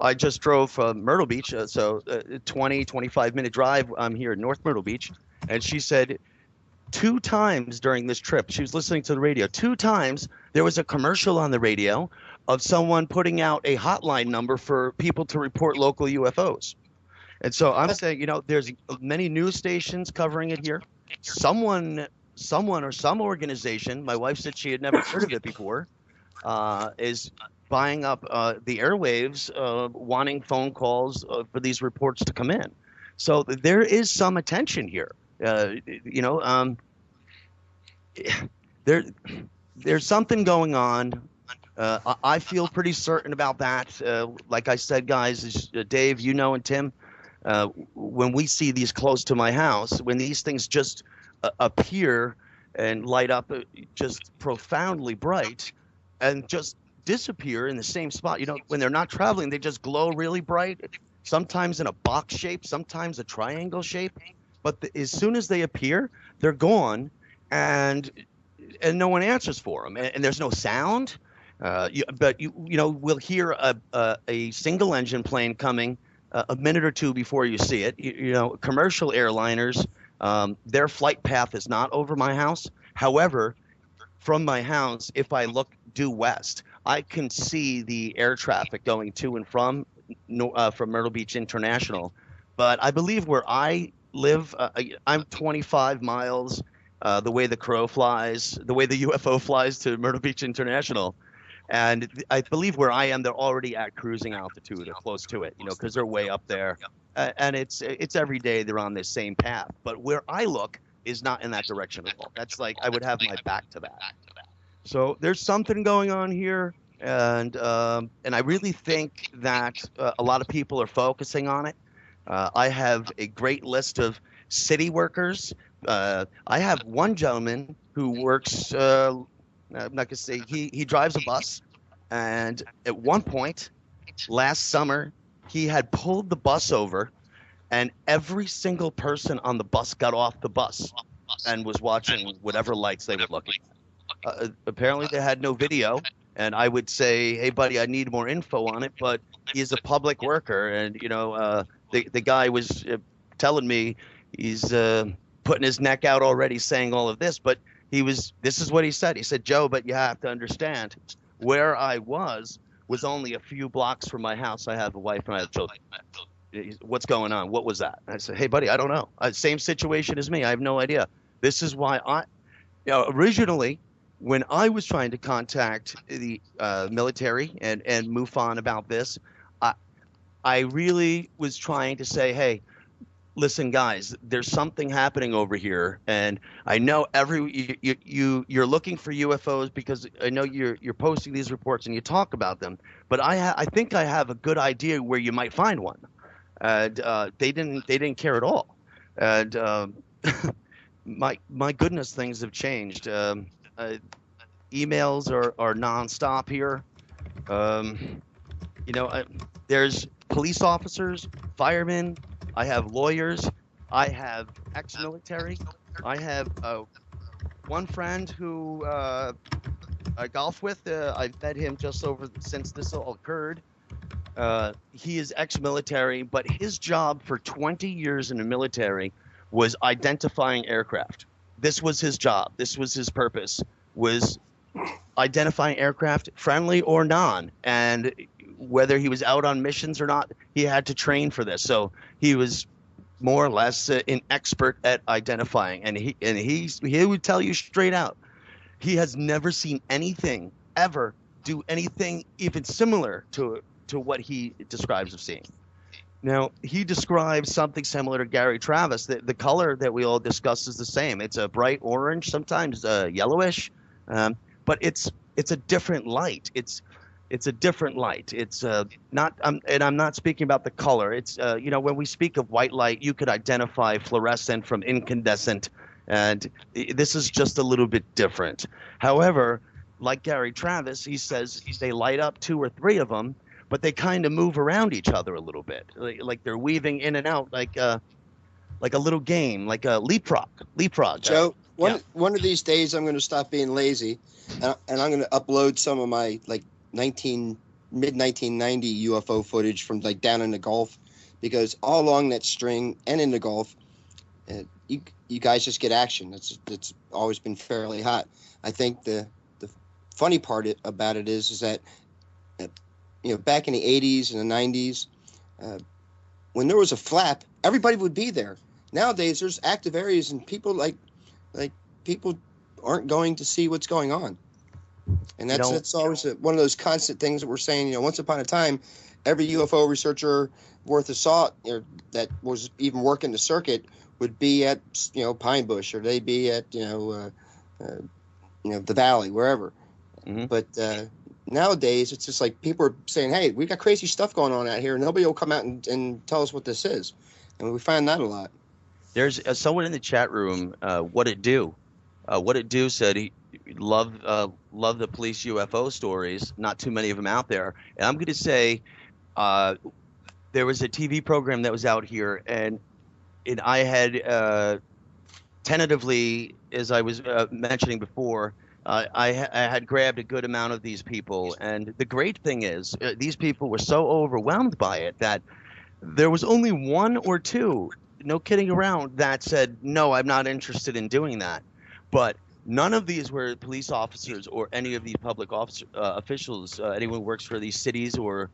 I just drove from Myrtle Beach, so 25-minute drive. I'm here in North Myrtle Beach. And she said 2 times during this trip, she was listening to the radio, 2 times there was a commercial on the radio of someone putting out a hotline number for people to report local UFOs. And so I'm saying, there's many news stations covering it here. Someone or some organization, my wife said she had never heard of it before, is buying up the airwaves, wanting phone calls for these reports to come in. So there is some attention here. There's something going on. I feel pretty certain about that. Like I said, guys, Dave, and Tim, when we see these close to my house, when these things just appear and light up just profoundly bright and just disappear in the same spot. When they're not traveling, they just glow really bright, sometimes in a box shape, sometimes a triangle shape. But as soon as they appear, they're gone, and no one answers for them, and there's no sound. But we'll hear a single engine plane coming a minute or 2 before you see it. Commercial airliners, their flight path is not over my house. However, from my house, if I look due west, I can see the air traffic going to and from Myrtle Beach International. But I believe where I live, I'm 25 miles the way the crow flies, the way the UFO flies to Myrtle Beach International. And I believe where I am, they're already at cruising altitude or close to it, because they're way up there. And it's every day they're on this same path. But where I look is not in that direction at all. That's like I would have my back to that. So there's something going on here, and I really think that a lot of people are focusing on it. I have a great list of city workers. I have one gentleman who works. I'm not gonna say he drives a bus, and at one point last summer he had pulled the bus over, and every single person on the bus got off the bus and was watching whatever lights they were looking at. Apparently they had no video, and I would say, hey buddy, I need more info on it, but he's a public worker, and the guy was telling me he's putting his neck out already saying all of this, but this is what he said. He said, Joe, but you have to understand, where I was only a few blocks from my house. I have a wife and I have children. What's going on? What was that? I said, hey buddy, I don't know. Same situation as me. I have no idea. This is why originally, when I was trying to contact the military and MUFON about this, I really was trying to say, hey, listen, guys, there's something happening over here, and I know you're looking for UFOs because I know you're posting these reports and you talk about them, but I think I have a good idea where you might find one. And they didn't care at all, and my goodness, things have changed. Emails are nonstop here. There's police officers, firemen. I have lawyers. I have ex-military. I have one friend who I golf with. I've met him just over since this all occurred. He is ex-military, but his job for 20 years in the military was identifying aircraft. This was his job. This was his purpose, was identifying aircraft, friendly or non. And whether he was out on missions or not, he had to train for this. So he was more or less an expert at identifying. And he would tell you straight out, he has never seen anything ever do anything even similar to what he describes of seeing. Now, he describes something similar to Gary Travis. The color that we all discussed is the same. It's a bright orange, sometimes yellowish, but it's a different light. It's a different light. It's not, and I'm not speaking about the color. It's when we speak of white light, you could identify fluorescent from incandescent, and this is just a little bit different. However, like Gary Travis, he says they light up 2 or 3 of them, but they kind of move around each other a little bit, like they're weaving in and out, like a little game, like a leapfrog. Joe, one of these days I'm going to stop being lazy, and I'm going to upload some of my mid-1990 UFO footage from down in the Gulf, because all along that string and in the Gulf, you guys just get action. It's always been fairly hot. I think the funny part about it is that back in the 80s and the 90s, when there was a flap, everybody would be there. Nowadays, there's active areas, and people people aren't going to see what's going on. And that's always one of those constant things that we're saying. Once upon a time, every UFO researcher worth of salt that was even working the circuit would be at Pine Bush, or they'd be at the Valley, wherever. Mm-hmm. But nowadays, it's just like people are saying, "Hey, we got crazy stuff going on out here. Nobody will come out and tell us what this is," and we find that a lot. There's someone in the chat room. What it do said he loved the police UFO stories. Not too many of them out there. And I'm going to say there was a TV program that was out here, and I had tentatively, as I was mentioning before, I had grabbed a good amount of these people. And the great thing is these people were so overwhelmed by it that there was only 1 or 2, no kidding around, that said, no, I'm not interested in doing that. But none of these were police officers or any of these public officials, anyone who works for these cities or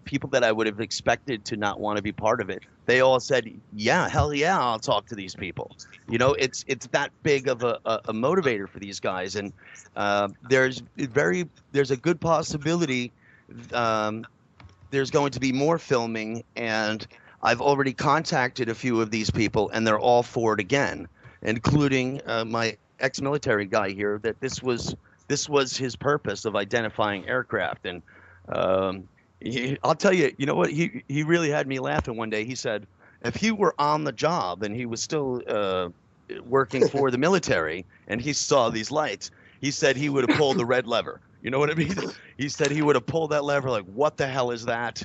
people that I would have expected to not want to be part of it. They all said, yeah, hell yeah, I'll talk to these people. It's that big of a motivator for these guys. And there's a good possibility there's going to be more filming, and I've already contacted a few of these people, and they're all for it again, including my ex-military guy here, that this was his purpose of identifying aircraft. And I'll tell you, you know what? He really had me laughing one day. He said, if he were on the job and he was still working for the military and he saw these lights, he said he would have pulled the red lever. You know what I mean? He said he would have pulled that lever like, what the hell is that?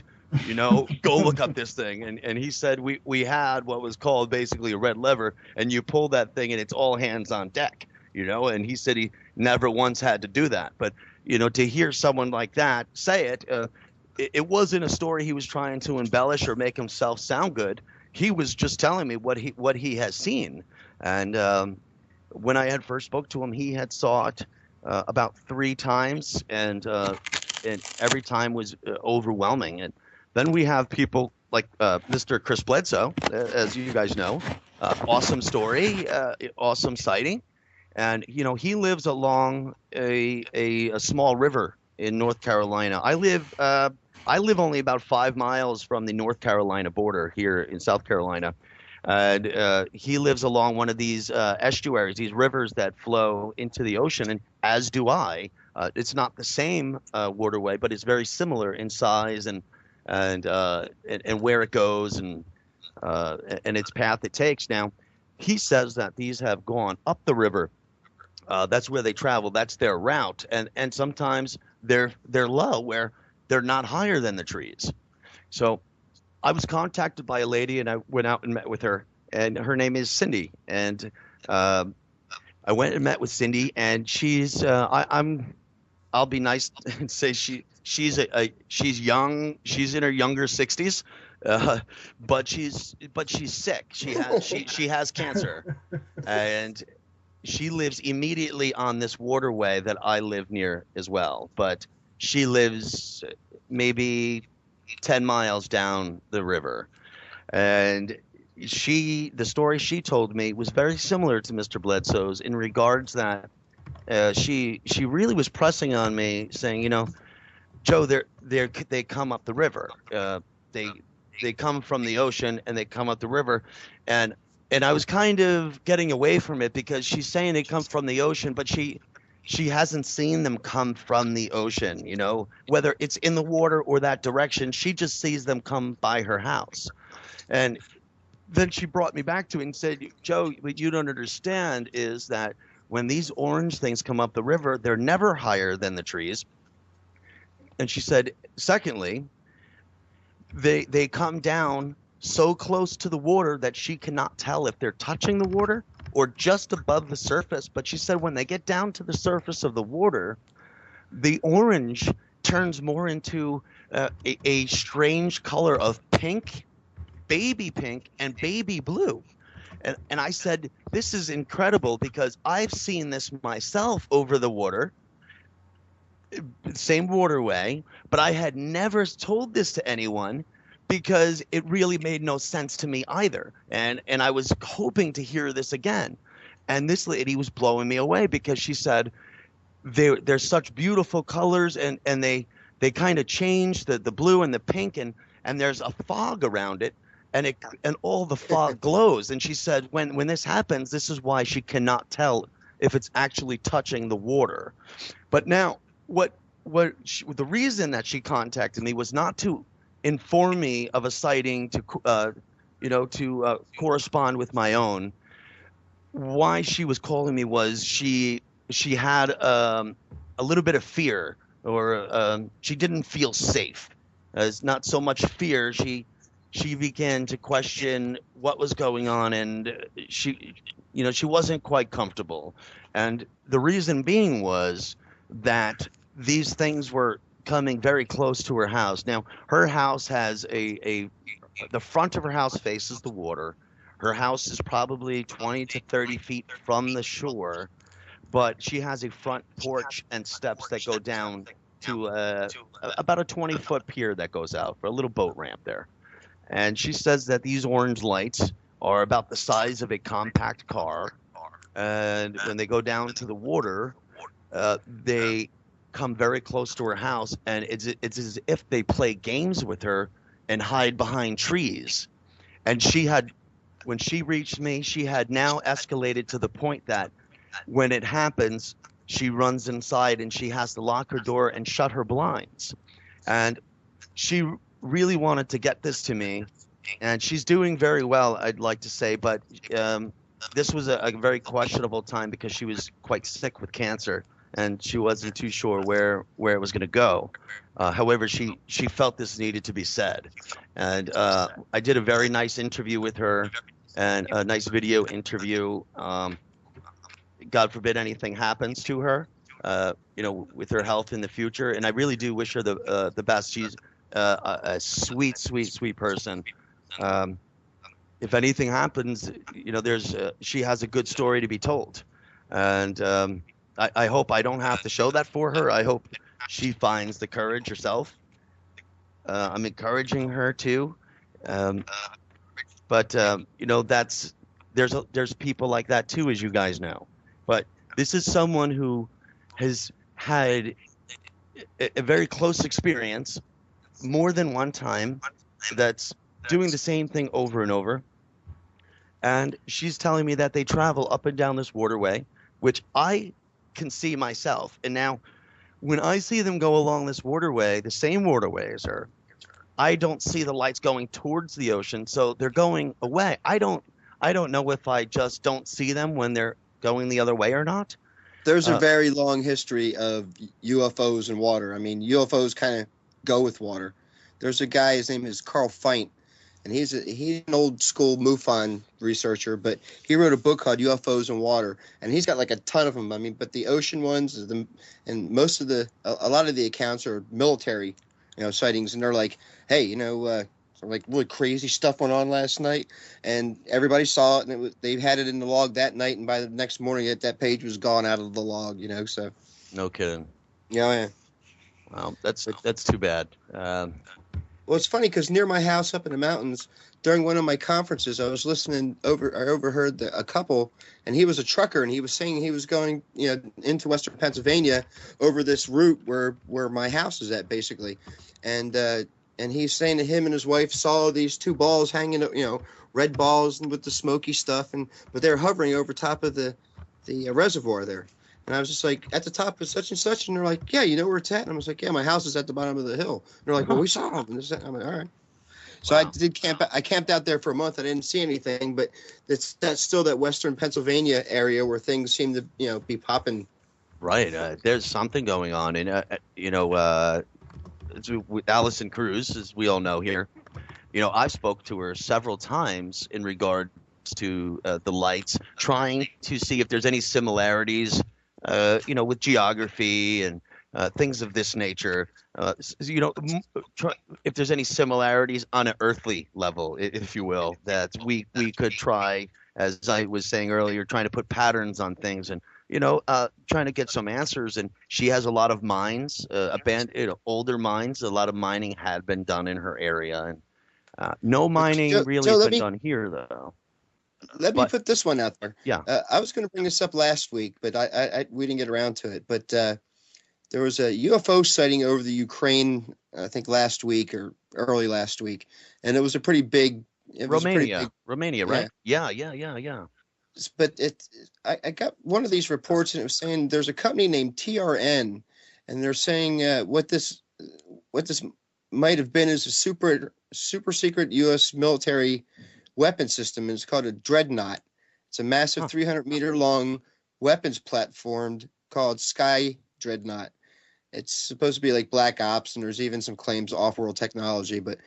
Go look up this thing. And he said we had what was called basically a red lever, and you pull that thing and it's all hands on deck, and he said he never once had to do that. But, to hear someone like that say it, it wasn't a story he was trying to embellish or make himself sound good. He was just telling me what he has seen. And when I had first spoke to him, he had saw it about 3 times, and every time was overwhelming. And then we have people like Mr. Chris Bledsoe, as you guys know, awesome story, awesome sighting. And, he lives along a small river in North Carolina. I live only about 5 miles from the North Carolina border here in South Carolina. And he lives along one of these estuaries, these rivers that flow into the ocean, and as do I. It's not the same waterway, but it's very similar in size and where it goes and its path it takes. Now, he says that these have gone up the river. That's where they travel. That's their route, and sometimes they're low, where they're not higher than the trees. So I was contacted by a lady, and I went out and met with her, and her name is Cindy. And I went and met with Cindy, and she's I'll be nice and say she's young. She's in her younger 60s, but she's sick. She has cancer, and she lives immediately on this waterway that I live near as well. But she lives maybe 10 miles down the river, and the story she told me was very similar to Mr. Bledsoe's in regards that she really was pressing on me, saying, you know, Joe, they come up the river. They come from the ocean and they come up the river, and I was kind of getting away from it because she's saying they come from the ocean, but she hasn't seen them come from the ocean. You know, whether it's in the water or that direction, she just sees them come by her house. And then she brought me back to it and said, Joe, what you don't understand is that when these orange things come up the river, they're never higher than the trees. And she said, secondly, they come down so close to the water that she cannot tell if they're touching the water or just above the surface. But she said when they get down to the surface of the water, the orange turns more into a strange color of pink, baby pink, and baby blue. And I said, this is incredible because I've seen this myself over the water, same waterway, but I had never told this to anyone because it really made no sense to me either. And I was hoping to hear this again. And this lady was blowing me away because she said, they're such beautiful colors, and they kind of change the blue and the pink, and there's a fog around it. And all the fog glows. And she said, when this happens, this is why she cannot tell if it's actually touching the water. But now, the reason that she contacted me was not to inform me of a sighting to correspond with my own. Why she was calling me was she had a little bit of fear, or she didn't feel safe. It's not so much fear. She began to question what was going on, and she wasn't quite comfortable. And the reason being was that these things were coming very close to her house. Now, her house has the front of her house faces the water. Her house is probably 20 to 30 feet from the shore, but she has a front porch and steps that go down to about a 20-foot pier that goes out for a little boat ramp there. And she says that these orange lights are about the size of a compact car. And when they go down to the water, they come very close to her house. And it's as if they play games with her and hide behind trees. And when she reached me, she had now escalated to the point that when it happens, she runs inside and she has to lock her door and shut her blinds. And she really wanted to get this to me, and she's doing very well, I'd like to say, but this was a very questionable time because she was quite sick with cancer and she wasn't too sure where it was going to go. However, she felt this needed to be said, and I did a very nice interview with her, and a nice video interview. God forbid anything happens to her, with her health in the future, and I really do wish her the best. She's a sweet person. If anything happens, she has a good story to be told, and I hope I don't have to show that for her. I hope she finds the courage herself. I'm encouraging her too, but there's people like that too, as you guys know. But this is someone who has had a very close experience more than one time that's doing the same thing over and over. And she's telling me that they travel up and down this waterway, which I can see myself. And now when I see them go along this waterway, the same waterway as her, I don't see the lights going towards the ocean, so they're going away. I don't know if I just don't see them when they're going the other way or not. There's a very long history of UFOs and water. I mean, UFOs kind of go with water. There's a guy, his name is Carl Feint, and he's an old school MUFON researcher, but he wrote a book called UFOs and Water, and he's got like a ton of them. I mean, but the ocean ones, and most of a lot of the accounts are military, sightings, and they're like, hey, like really crazy stuff went on last night, and everybody saw it, and they had it in the log that night, and by the next morning, that page was gone out of the log, So No kidding. Yeah. Wow, that's too bad. Well, it's funny because near my house up in the mountains, during one of my conferences, I was listening I overheard a couple, and he was a trucker, and he was saying he was going, into Western Pennsylvania over this route where my house is at, basically, and he's saying that him and his wife saw these two balls hanging, red balls with the smoky stuff, but they're hovering over top of the reservoir there. And I was just like, at the top of such and such, and they're like, yeah, you know where it's at? And I was like, yeah, my house is at the bottom of the hill. And they're like, well, we saw them. And I'm like, all right. So wow. I camped out there for a month. I didn't see anything, but that's still that Western Pennsylvania area where things seem to, be popping. Right. There's something going on. And, with Allison Cruz, as we all know here, I spoke to her several times in regards to the lights, trying to see if there's any similarities with geography and things of this nature, if there's any similarities on an earthly level, if you will, that we could try, as I was saying earlier, trying to put patterns on things and, trying to get some answers. And she has a lot of mines, older mines. A lot of mining had been done in her area, and no mining really has been done here, though. Let me put this one out there. Yeah. I was going to bring this up last week, but we didn't get around to it. But there was a UFO sighting over the Ukraine, I think last week or early last week, and it was a pretty big. Romania, right? Yeah. But I got one of these reports, and it was saying there's a company named TRN, and they're saying what this might have been is a super secret U.S. military weapon system, and it's called a Dreadnought. It's a massive 300-meter long weapons platform called Sky Dreadnought. It's supposed to be like Black Ops, and there's even some claims of off-world technology, but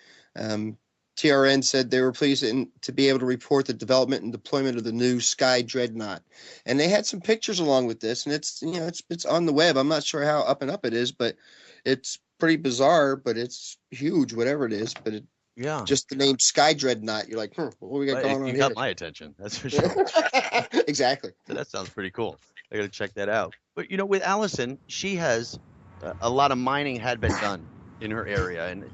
TRN said they were pleased to be able to report the development and deployment of the new Sky Dreadnought. And they had some pictures along with this, and it's on the web. I'm not sure how up and up it is, but it's pretty bizarre, but it's huge, whatever it is, but yeah, just the name Sky Dreadnought, you're like, what we got going on here? You got my attention, that's for sure. Exactly. So that sounds pretty cool. I got to check that out. But with Allison, she has a lot of mining had been done in her area, and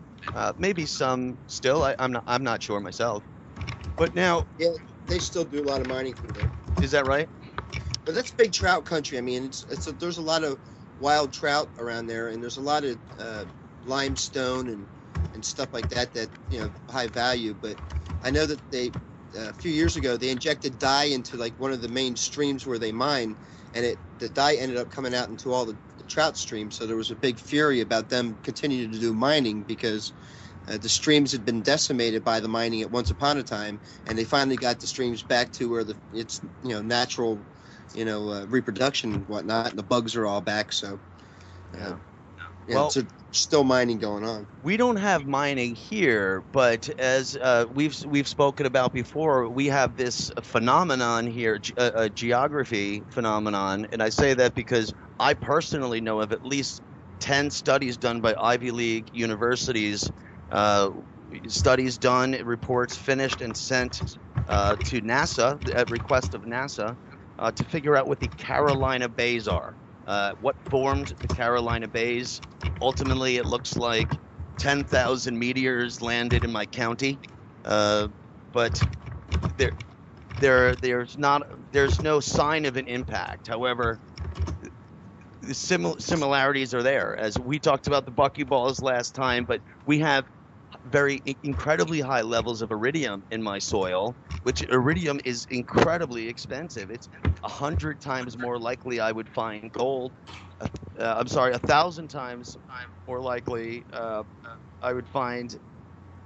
maybe some still. I'm not sure myself. But now, yeah, they still do a lot of mining through there. Is that right? But that's big trout country. I mean, there's a lot of wild trout around there, and there's a lot of limestone and stuff like that high value. But I know that they a few years ago they injected dye into like one of the main streams where they mine, and the dye ended up coming out into all the trout streams. So there was a big fury about them continuing to do mining because the streams had been decimated by the mining at once upon a time, and they finally got the streams back to where it's natural reproduction and whatnot, and the bugs are all back. So well, it's still mining going on. We don't have mining here, but as we've spoken about before, we have this phenomenon here, a geography phenomenon, and I say that because I personally know of at least 10 studies done by Ivy League universities, studies done, reports finished and sent to NASA at request of NASA to figure out what the Carolina Bays are. What formed the Carolina Bays. Ultimately, it looks like 10,000 meteors landed in my county, but there's no sign of an impact. However, the similarities are there, as we talked about the buckyballs last time. But we have incredibly high levels of iridium in my soil, which iridium is incredibly expensive. It's 100 times more likely I would find gold. 1,000 times more likely I would find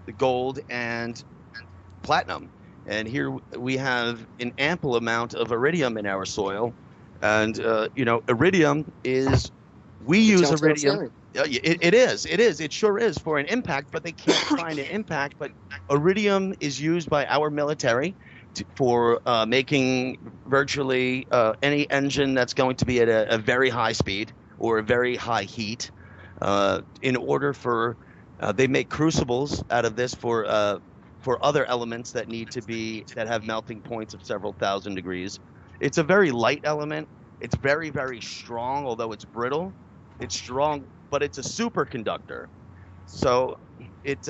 the gold and platinum. And here we have an ample amount of iridium in our soil. And iridium is, we use iridium. It is. It sure is for an impact, but they can't find an impact. But iridium is used by our military for making virtually any engine that's going to be at a very high speed or a very high heat. In order for they make crucibles out of this for other elements that have melting points of several thousand degrees. It's a very light element. It's very, very strong, although it's brittle. It's strong, but it's a superconductor. So it's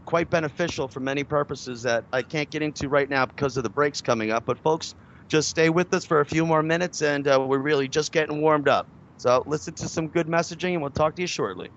quite beneficial for many purposes that I can't get into right now because of the breaks coming up. But folks, just stay with us for a few more minutes, and we're really just getting warmed up. So listen to some good messaging, and we'll talk to you shortly.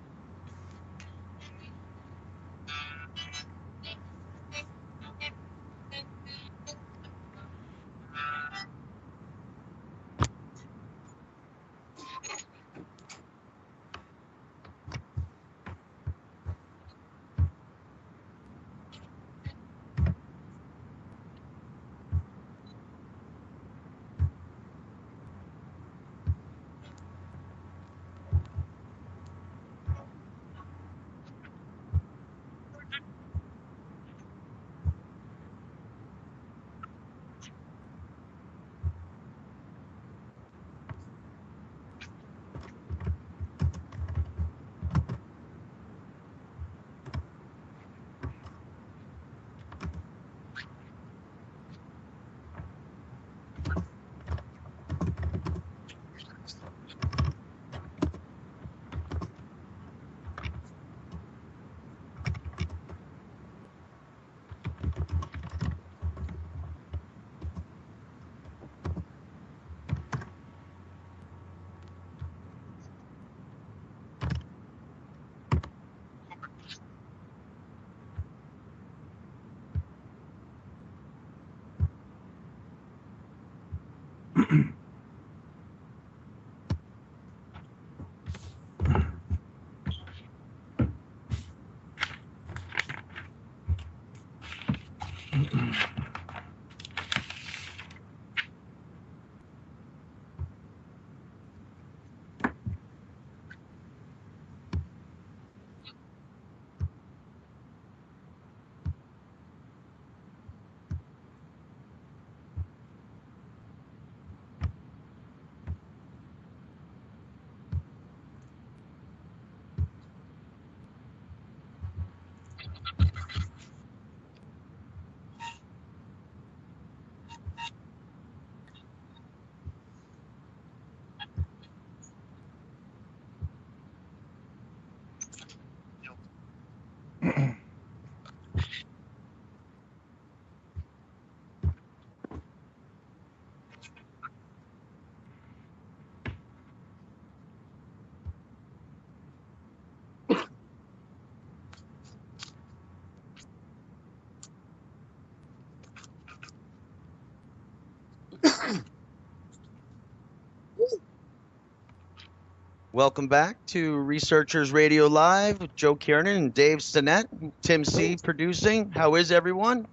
Welcome back to Researchers Radio Live with Joe Kiernan and Dave Stinnett, Tim C. producing. How is everyone?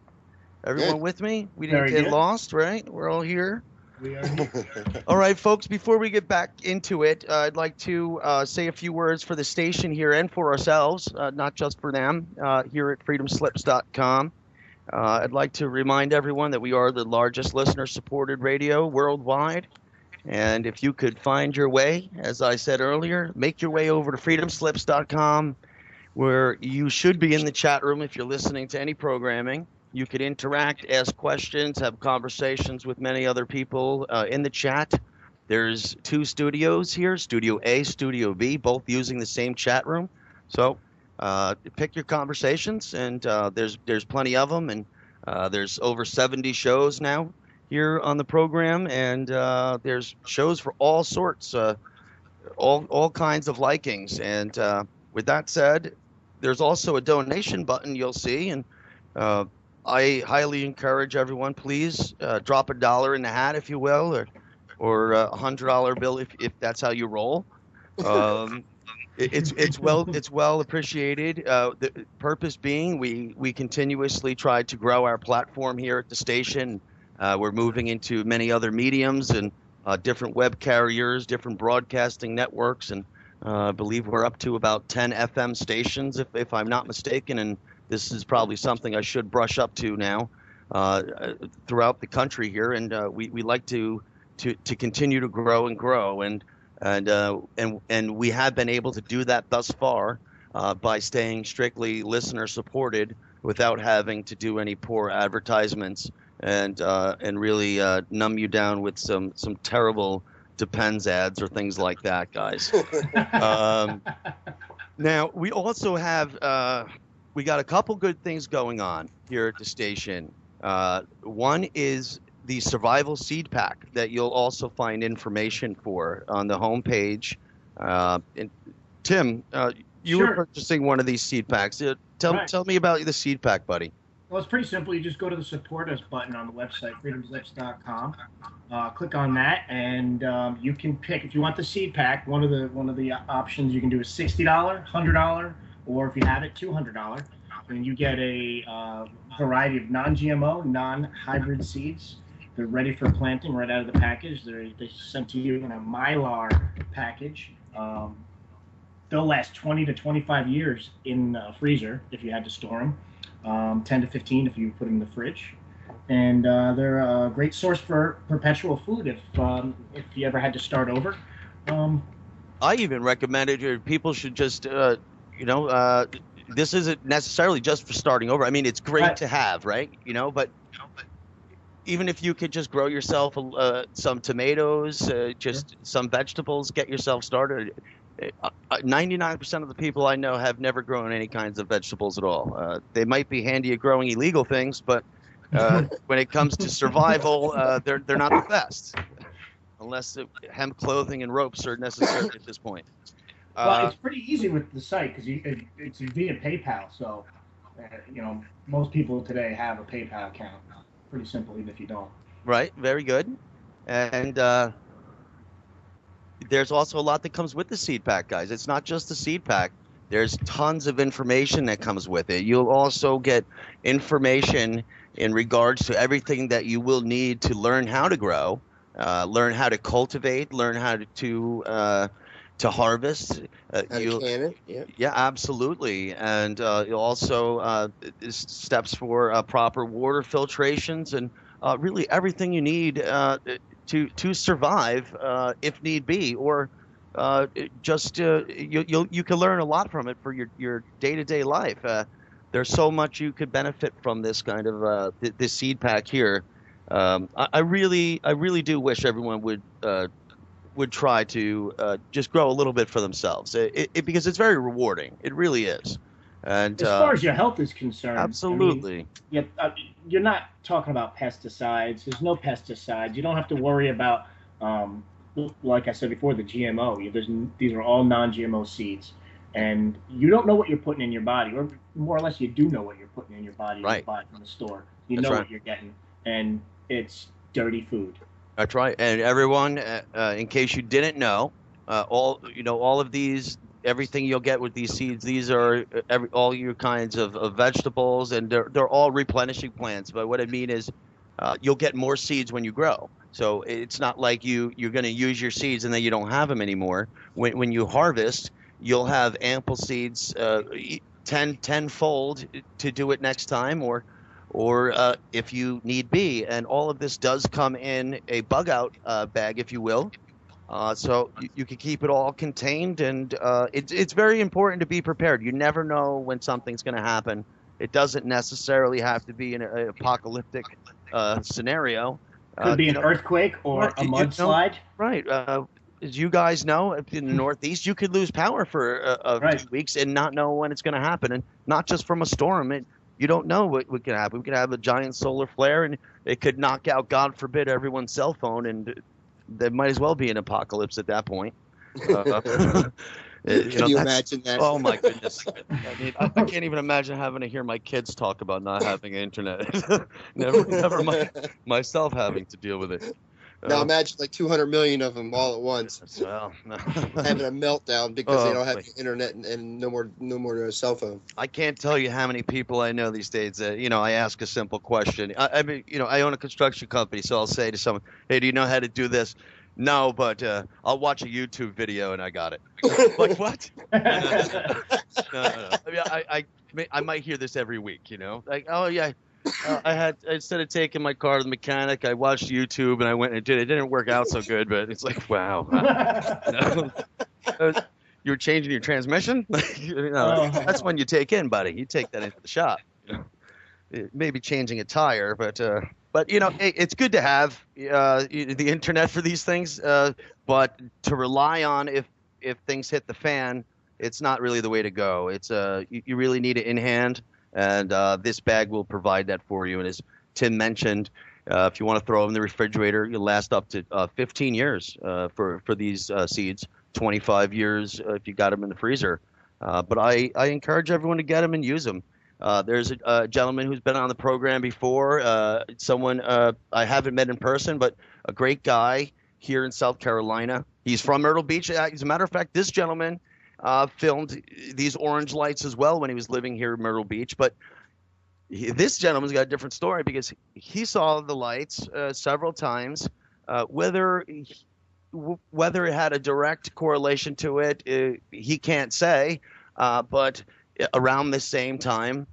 Everyone with me? We didn't get lost, right? We're all here. We are here. All right, folks, before we get back into it, I'd like to say a few words for the station here and for ourselves, not just for them, here at freedomslips.com. I'd like to remind everyone that we are the largest listener-supported radio worldwide. And if you could find your way, as I said earlier, make your way over to freedomslips.com, where you should be in the chat room if you're listening to any programming. You could interact, ask questions, have conversations with many other people in the chat. There's 2 studios here, Studio A, Studio B, both using the same chat room. So pick your conversations, and there's plenty of them, and there's over 70 shows now here on the program, and there's shows for all sorts, all kinds of likings. And with that said, there's also a donation button you'll see, and I highly encourage everyone, please drop $1 in the hat, if you will, or a $100 bill if that's how you roll. It's well appreciated. The purpose being, we continuously try to grow our platform here at the station. We're moving into many other mediums and different web carriers, different broadcasting networks, and I believe we're up to about 10 FM stations, if I'm not mistaken, and this is probably something I should brush up to now throughout the country here. And we like to continue to grow and grow, and we have been able to do that thus far by staying strictly listener supported without having to do any poor advertisements and really numb you down with some terrible Depends ads or things like that, guys. Now we also have we got a couple good things going on here at the station. One is the survival seed pack that you'll also find information for on the homepage. And Tim, you were purchasing one of these seed packs. Tell me about the seed pack, buddy. Well, it's pretty simple. You just go to the Support Us button on the website, freedomslips.com. Click on that, and you can pick, if you want the seed pack, one of the options you can do is $60, $100, or if you have it, $200. And you get a variety of non-GMO, non-hybrid seeds. They're ready for planting right out of the package. They're sent to you in a Mylar package. They'll last 20 to 25 years in a freezer if you had to store them. 10 to 15 if you put them in the fridge, and they're a great source for perpetual food if you ever had to start over. I even recommended people should just this isn't necessarily just for starting over. I mean, it's great to have, right? But even if you could just grow yourself some tomatoes, just some vegetables, get yourself started. 99% of the people I know have never grown any kinds of vegetables at all. They might be handy at growing illegal things, but when it comes to survival, they're not the best, unless hemp clothing and ropes are necessary at this point. Well, it's pretty easy with the site because it's via PayPal, so most people today have a PayPal account. Pretty simple, even if you don't. Right. Very good. And there's also a lot that comes with the seed pack, guys. It's not just the seed pack. There's tons of information that comes with it. You'll also get information in regards to everything that you will need to learn how to grow, learn how to cultivate, learn how to harvest. Can it? Yeah, absolutely. And you'll also steps for proper water filtrations and really everything you need to survive if need be, or just you can learn a lot from it for your day-to-day life. There's so much you could benefit from this kind of this seed pack here. I really do wish everyone would try to just grow a little bit for themselves, because it's very rewarding. It really is. And as far as your health is concerned, absolutely. I mean, you're not talking about pesticides. There's no pesticides. You don't have to worry about, like I said before, the GMO. These are all non-GMO seeds, and you don't know what you're putting in your body, or more or less, you do know what you're putting in your body. Right. You buy it from the store. You know what you're getting, and it's dirty food. That's right. And everyone, in case you didn't know, all of these. Everything you'll get with these seeds, these are all your kinds of vegetables, and they're all replenishing plants. But what I mean is you'll get more seeds when you grow. So it's not like you're going to use your seeds and then you don't have them anymore. When you harvest, you'll have ample seeds, tenfold to do it next time, or if you need be. And all of this does come in a bug out bag, if you will. So you can keep it all contained, and it's very important to be prepared. You never know when something's going to happen. It doesn't necessarily have to be an apocalyptic scenario. Could be an earthquake or a mudslide. Right. As you guys know, in the Northeast, you could lose power for a few weeks and not know when it's going to happen, and not just from a storm. You don't know what could happen. We could have a giant solar flare, and it could knock out, God forbid, everyone's cell phone, and there might as well be an apocalypse at that point. Can you imagine that? Oh my goodness! I mean, I can't even imagine having to hear my kids talk about not having internet. never mind myself having to deal with it. Now imagine like 200 million of them all at once, well, having a meltdown because they don't have internet and no more cell phone. I can't tell you how many people I know these days that I ask a simple question. I mean, I own a construction company, so I'll say to someone, "Hey, do you know how to do this?" No, but I'll watch a YouTube video and I got it. Like what? No. I mean, I might hear this every week. You know, like oh yeah, instead of taking my car to the mechanic, I watched YouTube and I went and did it. It didn't work out so good, but it's like wow. You were changing your transmission? That's when you take in, buddy. You take that into the shop. You know? Maybe changing a tire, but you know, it's good to have the internet for these things. But to rely on if things hit the fan, it's not really the way to go. It's you really need it in hand, and this bag will provide that for you. And as Tim mentioned, if you want to throw them in the refrigerator, you'll last up to 15 years for these seeds. 25 years if you got them in the freezer. But I encourage everyone to get them and use them. There's a gentleman who's been on the program before, someone I haven't met in person, but a great guy here in South Carolina. He's from Myrtle Beach. As a matter of fact, this gentleman filmed these orange lights as well when he was living here in Myrtle Beach. But this gentleman's got a different story because he saw the lights several times. Whether it had a direct correlation to it, he can't say. But around the same time,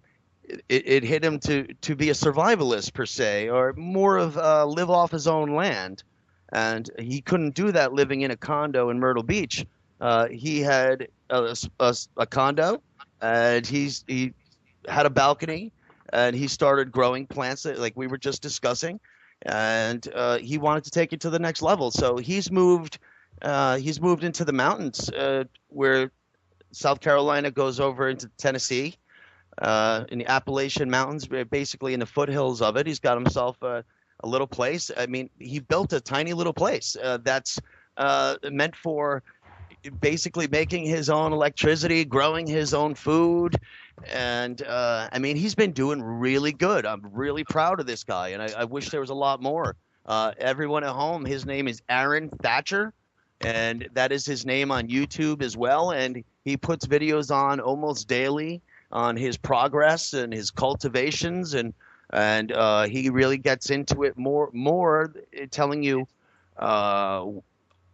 it hit him to be a survivalist per se, or more of live off his own land. And he couldn't do that living in a condo in Myrtle Beach. He had a condo, and he had a balcony, and he started growing plants like we were just discussing. And he wanted to take it to the next level. So he's moved into the mountains where South Carolina goes over into Tennessee, in the Appalachian Mountains, basically in the foothills of it. He's got himself a little place. I mean, he built a tiny little place that's meant for basically making his own electricity, growing his own food. And I mean, he's been doing really good. I'm really proud of this guy, and I wish there was a lot more. Everyone at home, his name is Aaron Thatcher, and that is his name on YouTube as well. And he puts videos on almost daily on his progress and his cultivations, and he really gets into it more telling you,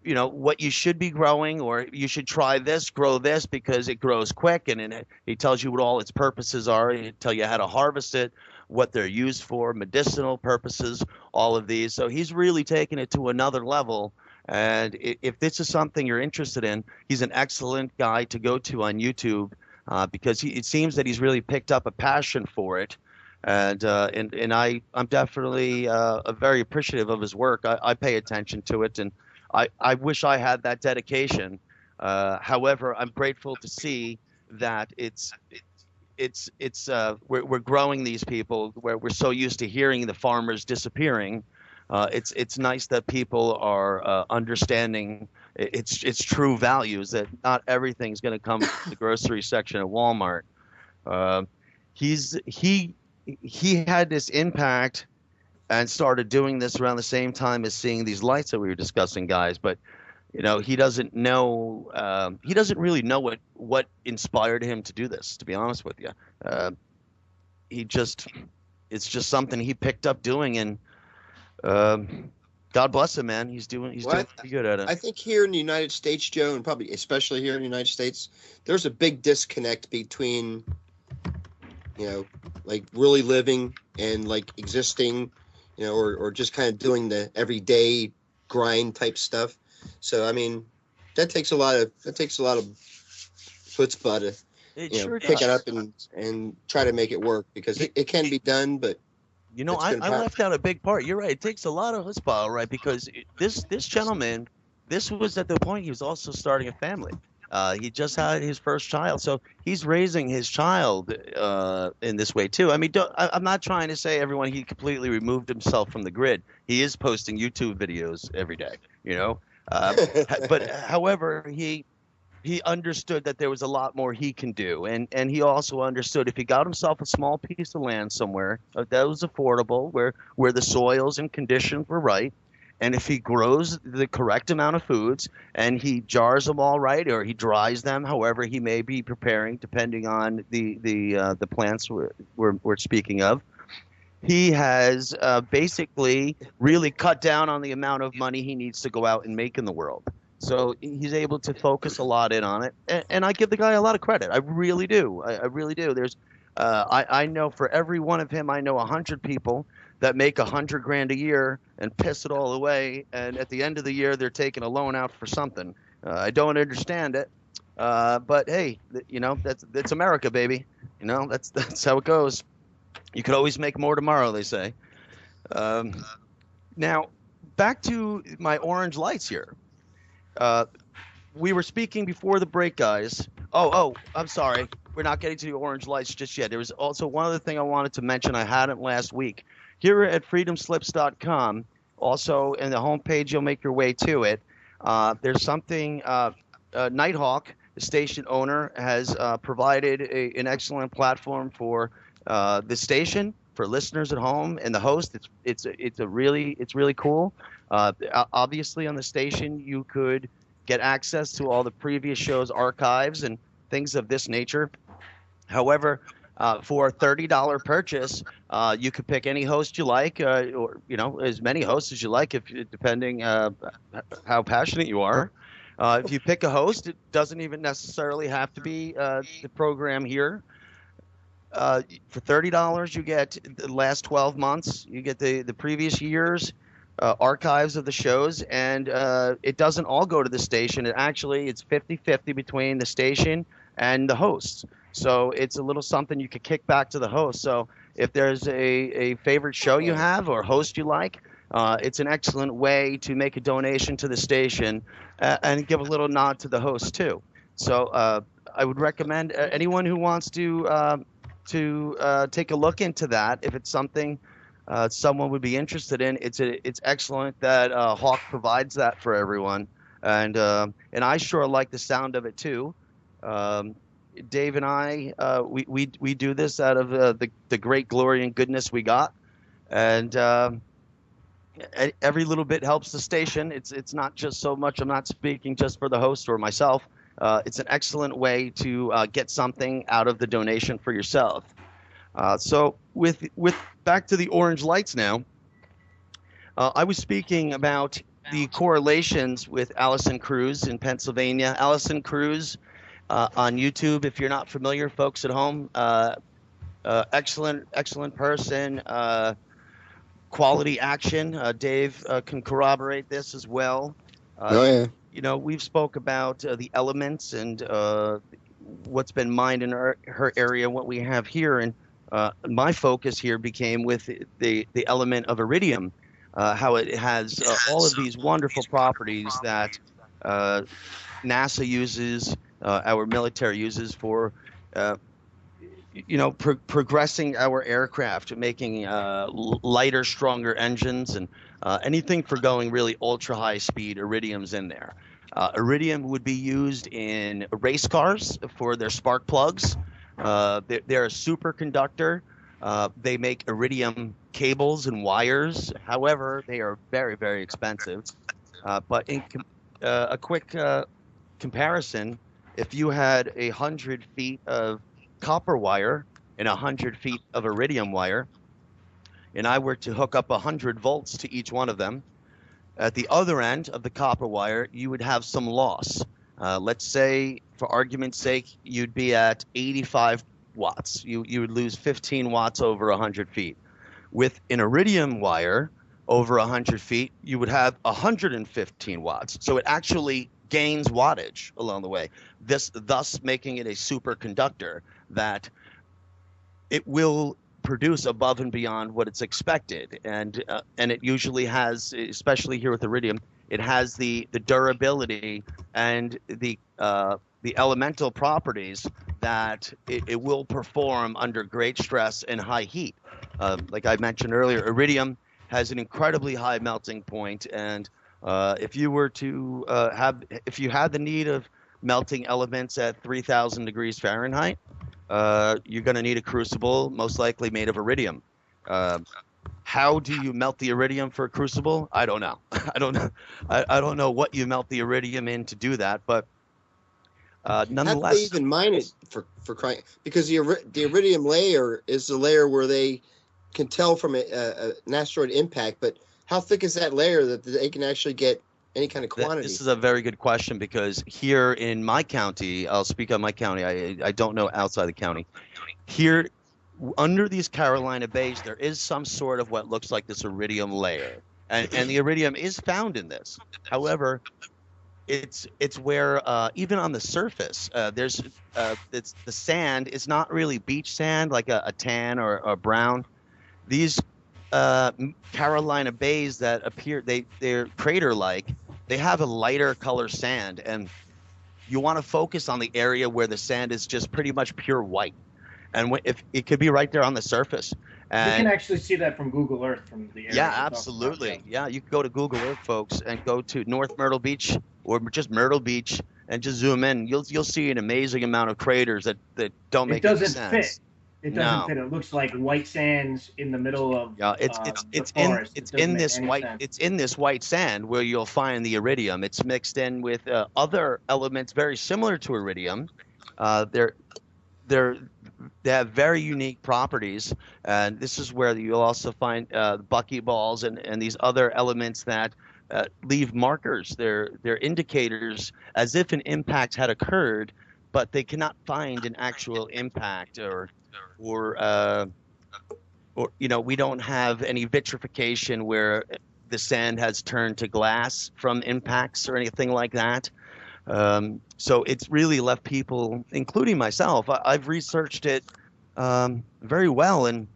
you know, what you should be growing, or you should try this, grow this because it grows quick. And he tells you what all its purposes are. He tell you how to harvest it, what they're used for, medicinal purposes, all of these. So he's really taken it to another level. And if this is something you're interested in, he's an excellent guy to go to on YouTube because it seems that he's really picked up a passion for it. And I'm definitely very appreciative of his work. I pay attention to it, and I wish I had that dedication. However, I'm grateful to see that we're growing these people where we're so used to hearing the farmers disappearing. It's nice that people are understanding its true values, that not everything's going to come from the grocery section at Walmart. He had this impact and started doing this around the same time as seeing these lights that we were discussing, guys. But you know, he doesn't know. He doesn't really know what inspired him to do this. To be honest with you, it's just something he picked up doing, and God bless him, man. He's doing pretty good at it. I think here in the United States, Joe, and probably especially here in the United States, there's a big disconnect between, you know, like really living and like existing, you know, or just kind of doing the everyday grind type stuff. So I mean, that takes a lot of chutzpah to pick it up and try to make it work, because it can be done, but you know, I left out a big part. You're right. It takes a lot of chutzpah, right? Because this gentleman, this was at the point he was also starting a family. He just had his first child, so he's raising his child in this way too. I mean, I'm not trying to say everyone he completely removed himself from the grid. He is posting YouTube videos every day, you know. But however, he understood that there was a lot more he can do, and he also understood if he got himself a small piece of land somewhere that was affordable, where the soils and conditions were right. And if he grows the correct amount of foods and he jars them all right, or he dries them, however he may be preparing, depending on the plants we're speaking of, he has basically really cut down on the amount of money he needs to go out and make in the world. So he's able to focus a lot in on it, and I give the guy a lot of credit. I really do. I really do. There's, I know for every one of him, I know 100 people that make $100 grand a year and piss it all away, and at the end of the year they're taking a loan out for something. I don't understand it, but hey, you know, that's America, baby. You know, that's how it goes. You could always make more tomorrow, they say. Now, back to my orange lights here. We were speaking before the break, guys. Oh, I'm sorry. We're not getting to the orange lights just yet. There was also one other thing I wanted to mention I hadn't last week. Here at freedomslips.com, also in the homepage, you'll make your way to it. There's something, Nighthawk, the station owner, has provided an excellent platform for the station, for listeners at home, and the host. It's really cool. Obviously, on the station, you could get access to all the previous shows' archives and things of this nature. However, for a $30 purchase, you could pick any host you like, or as many hosts as you like, depending how passionate you are. If you pick a host, it doesn't even necessarily have to be the program here. For $30, you get the last 12 months. You get the previous years. Archives of the shows, and it doesn't all go to the station. It's 50-50 between the station and the hosts. So it's a little something you could kick back to the host. So if there's a favorite show you have or host you like, it's an excellent way to make a donation to the station and give a little nod to the host too. So I would recommend anyone who wants to take a look into that, if it's something someone would be interested in. It's excellent that Hawk provides that for everyone, and I sure like the sound of it too. Dave and I, we do this out of the great glory and goodness we got, and every little bit helps the station. It's not just so much. I'm not speaking just for the host or myself. It's an excellent way to get something out of the donation for yourself. So with back to the orange lights now, I was speaking about the correlations with Allison Cruz in Pennsylvania. Allison Cruz on YouTube, if you're not familiar, folks at home, excellent person, quality action. Dave can corroborate this as well. Oh yeah. We've spoke about the elements and what's been mined in her area, what we have here, and my focus here became with the element of iridium, how it has all of these wonderful properties that NASA uses, our military uses for, progressing our aircraft, making lighter, stronger engines, and anything for going really ultra high speed. Iridium's in there. Iridium would be used in race cars for their spark plugs. They're a superconductor. They make iridium cables and wires. However, they are very, very expensive. But in a quick comparison, if you had 100 feet of copper wire and 100 feet of iridium wire, and I were to hook up 100 volts to each one of them, at the other end of the copper wire, you would have some loss. Let's say, for argument's sake, you'd be at 85 watts. You would lose 15 watts over 100 feet. With an iridium wire over 100 feet, you would have 115 watts. So it actually gains wattage along the way, thus making it a superconductor that it will produce above and beyond what it's expected. And it usually has, especially here with iridium, it has the durability and the elemental properties that it will perform under great stress and high heat. Like I mentioned earlier, iridium has an incredibly high melting point, and if you were to if you had the need of melting elements at 3,000 degrees Fahrenheit, you're going to need a crucible, most likely made of iridium. How do you melt the iridium for a crucible? I don't know. I don't know what you melt the iridium in to do that, but nonetheless. How do they even mine it for crying? Because the iridium layer is the layer where they can tell from an asteroid impact, but how thick is that layer that they can actually get any kind of quantity? This is a very good question, because here in my county, I'll speak on my county. I don't know outside the county. Here, under these Carolina bays, there is some sort of what looks like this iridium layer, and the iridium is found in this. However, it's where even on the surface, there's it's the sand. It's not really beach sand like a tan or a brown. These Carolina bays that appear, they're crater-like. They have a lighter color sand, and you want to focus on the area where the sand is just pretty much pure white, and if it could be right there on the surface. And you can actually see that from Google Earth from the area. Yeah, absolutely. Yeah, you can go to Google Earth, folks, and go to North Myrtle Beach or just Myrtle Beach and just zoom in. You'll see an amazing amount of craters that don't make any sense. It doesn't fit. It doesn't fit. It looks like white sands in the middle of it's in this white sand where you'll find the iridium. It's mixed in with other elements very similar to iridium. They have very unique properties, and this is where you'll also find buckyballs and these other elements that leave markers. They're indicators as if an impact had occurred, but they cannot find an actual impact or we don't have any vitrification where the sand has turned to glass from impacts or anything like that. So it's really left people, including myself. I've researched it very well, and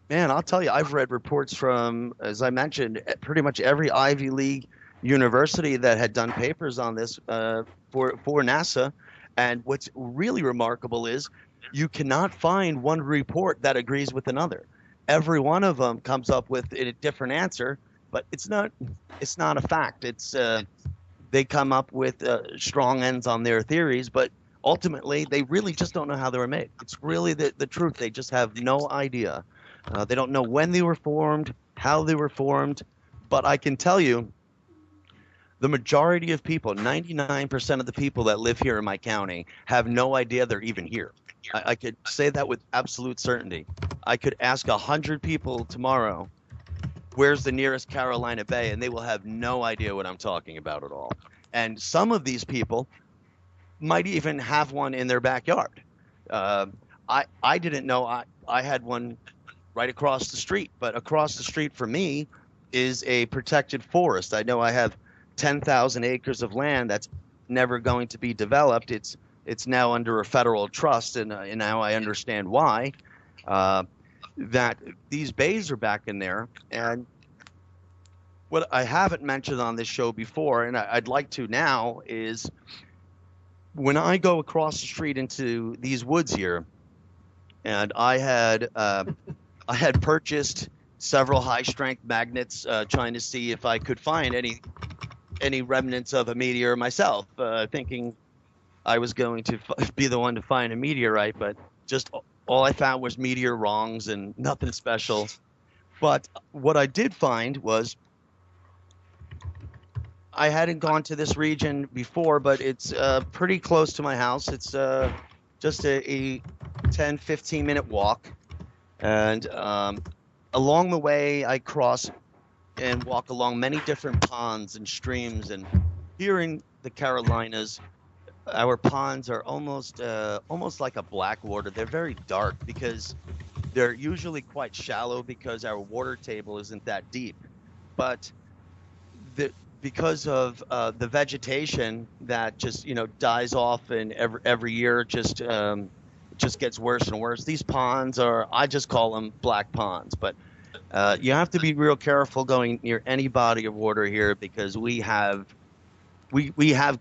man, I'll tell you, I've read reports from, as I mentioned, pretty much every Ivy League university that had done papers on this for NASA. And what's really remarkable is you cannot find one report that agrees with another. Every one of them comes up with a different answer, but it's not a fact. It's they come up with strong ends on their theories, but ultimately they really just don't know how they were made. It's really the truth. They just have no idea. They don't know when they were formed, how they were formed, but I can tell you, the majority of people, 99% of the people that live here in my county, have no idea they're even here. I could say that with absolute certainty. I could ask 100 people tomorrow, where's the nearest Carolina Bay, and they will have no idea what I'm talking about at all. And some of these people might even have one in their backyard. I didn't know I had one right across the street, but across the street from me is a protected forest. I know I have 10,000 acres of land that's never going to be developed. It's now under a federal trust, and now I understand why. That these bays are back in there. And what I haven't mentioned on this show before, and I'd like to now, is when I go across the street into these woods here, and I had purchased several high-strength magnets, trying to see if I could find any remnants of a meteor myself, thinking I was going to be the one to find a meteorite, but just all I found was meteor wrongs and nothing special. But what I did find was, I hadn't gone to this region before, but it's pretty close to my house. It's just a 10-15 minute walk, and along the way I cross and walk along many different ponds and streams. And here in the Carolinas, our ponds are almost like a black water. They're very dark because they're usually quite shallow because our water table isn't that deep. But because of the vegetation that just dies off, and every year just gets worse and worse. These ponds I just call them black ponds, but you have to be real careful going near any body of water here, because we have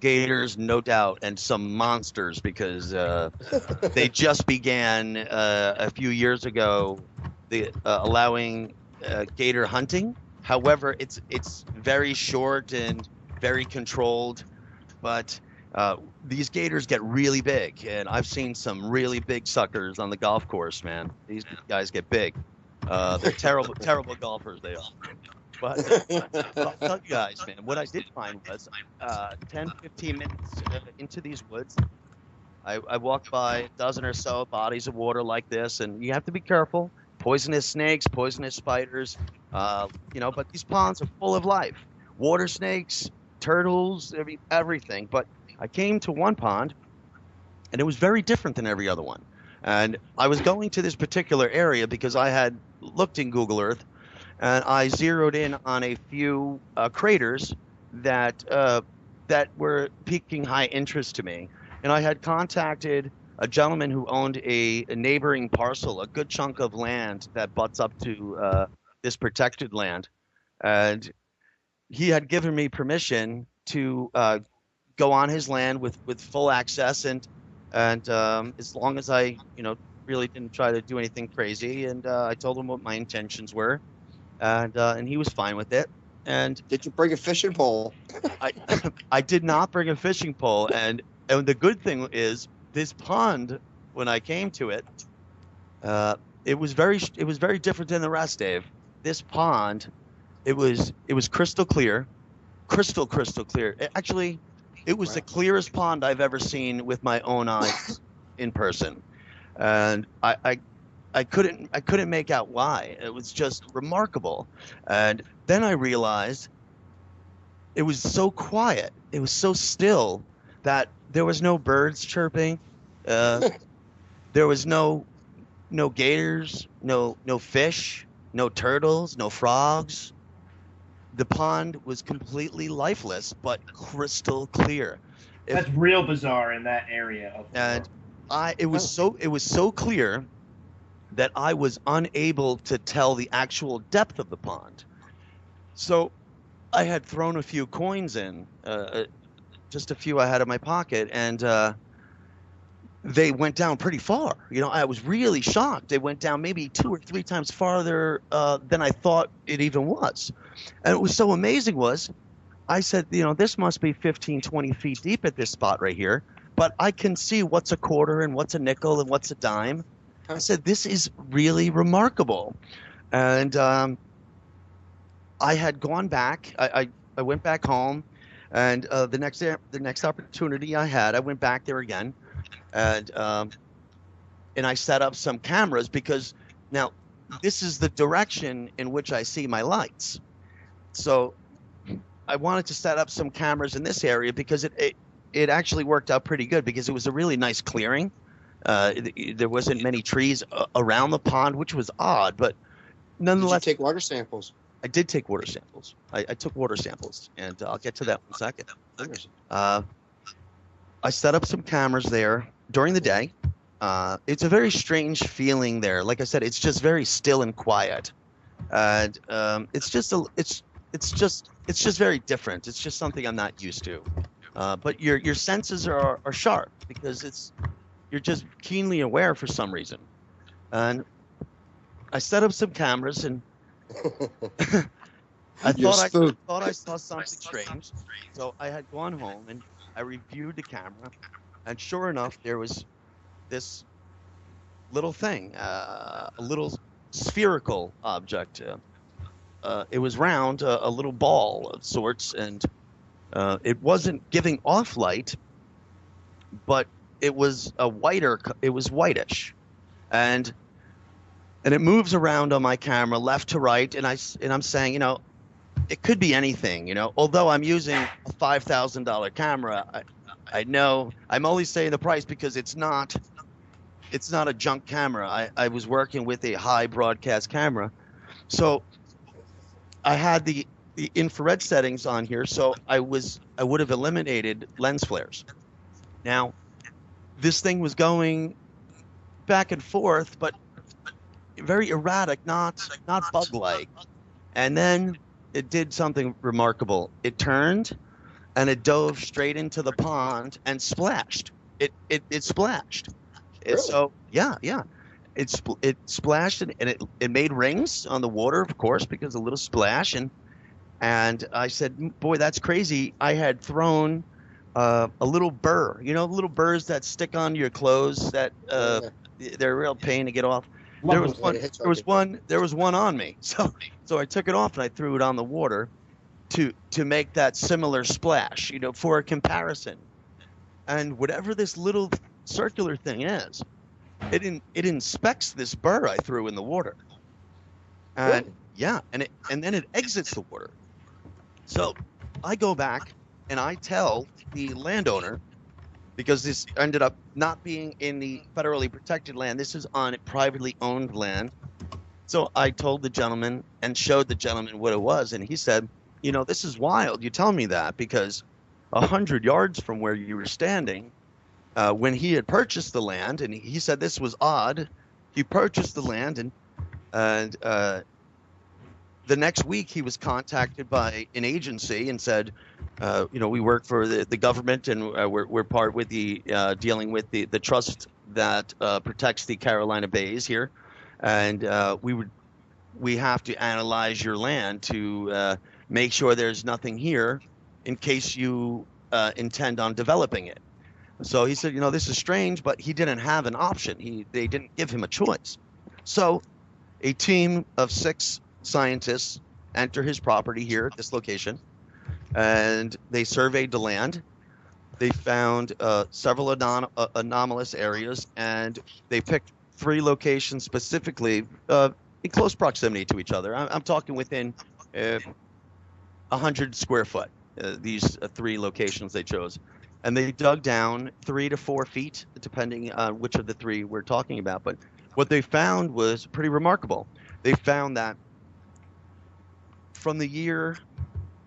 gators, no doubt, and some monsters, because they just began a few years ago allowing gator hunting. However, it's very short and very controlled, but these gators get really big, and I've seen some really big suckers on the golf course, man. These guys get big. They're terrible golfers, they are. But I'll tell you guys, man, what I did find was 10-15 minutes into these woods, I walked by a dozen or so bodies of water like this, and you have to be careful. poisonous snakes, poisonous spiders, but these ponds are full of life. Water snakes, turtles, everything. But I came to one pond, and it was very different than every other one. And I was going to this particular area because I had looked in Google Earth, and I zeroed in on a few craters that were piquing high interest to me. And I had contacted a gentleman who owned a neighboring parcel, a good chunk of land that butts up to this protected land. And he had given me permission to go on his land with full access, and as long as I, really didn't try to do anything crazy. And I told him what my intentions were, and he was fine with it. And did you bring a fishing pole? I did not bring a fishing pole, and the good thing is this pond, when I came to it, it was very different than the rest, Dave. This pond, it was crystal clear, crystal clear. Actually, it was the clearest pond I've ever seen with my own eyes in person, and I couldn't make out why. It was just remarkable. And then I realized it was so quiet, it was so still that there was no birds chirping, there was no gators, no fish, no turtles, no frogs. The pond was completely lifeless, but crystal clear. That's real bizarre in that area of the and world. It was so clear that I was unable to tell the actual depth of the pond. So I had thrown a few coins in, just a few I had in my pocket, and they went down pretty far. I was really shocked. They went down maybe 2 or 3 times farther than I thought it even was. And it was so amazing was, I said, this must be 15, 20 feet deep at this spot right here, but I can see what's a quarter and what's a nickel and what's a dime. I said, this is really remarkable. And I had gone back. I went back home, and the next opportunity I had, I went back there again, and I set up some cameras, because now this is the direction in which I see my lights. So I wanted to set up some cameras in this area because it actually worked out pretty good, because it was a really nice clearing. There wasn't many trees around the pond, which was odd, but nonetheless. Did you take water samples? I did take water samples. I took water samples, and I'll get to that in a second. I set up some cameras there during the day. It's a very strange feeling there. Like I said, it's just very still and quiet, and it's just very different. It's just something I'm not used to. But your senses are sharp, because you're just keenly aware for some reason. And I set up some cameras, and I thought I saw something strange. So I had gone home and I reviewed the camera, and sure enough, there was this little thing, a little spherical object. It was round, a little ball of sorts, and it wasn't giving off light, but it was whitish, and it moves around on my camera left to right, and I'm saying, it could be anything, although I'm using a $5,000 camera. I know I'm only saying the price because it's not a junk camera. I was working with a high broadcast camera, so I had the infrared settings on here, so I would have eliminated lens flares. Now, this thing was going back and forth, but very erratic, not bug-like. And then it did something remarkable. It turned, and it dove straight into the pond and splashed. It splashed. Really? So yeah. It splashed, and it made rings on the water, of course, because a little splash. And I said, boy, that's crazy. I had thrown a little burr, little burrs that stick on your clothes that they're a real pain to get off. There was one on me. So I took it off and I threw it on the water to make that similar splash, for a comparison. And whatever this little circular thing is, it inspects this burr I threw in the water. And yeah, and then it exits the water. So I go back and I tell the landowner, because this ended up not being in the federally protected land. This is on privately owned land. So I told the gentleman and showed the gentleman what it was. And he said, you know, this is wild. You tell me that because 100 yards from where you were standing, when he had purchased the land, and he said this was odd. He purchased the land, and the next week he was contacted by an agency and said, you know, we work for the government, and we're part with the dealing with the trust that protects the Carolina Bays here, and we have to analyze your land to make sure there's nothing here in case you intend on developing it. So he said, you know, this is strange, but he didn't have an option. They didn't give him a choice. So a team of 6 scientists enter his property here at this location, and they surveyed the land. They found several anomalous areas, and they picked 3 locations specifically in close proximity to each other. I'm talking within 100 square foot, these 3 locations they chose. And they dug down 3 to 4 feet, depending on which of the 3 we're talking about. But what they found was pretty remarkable. They found that from the year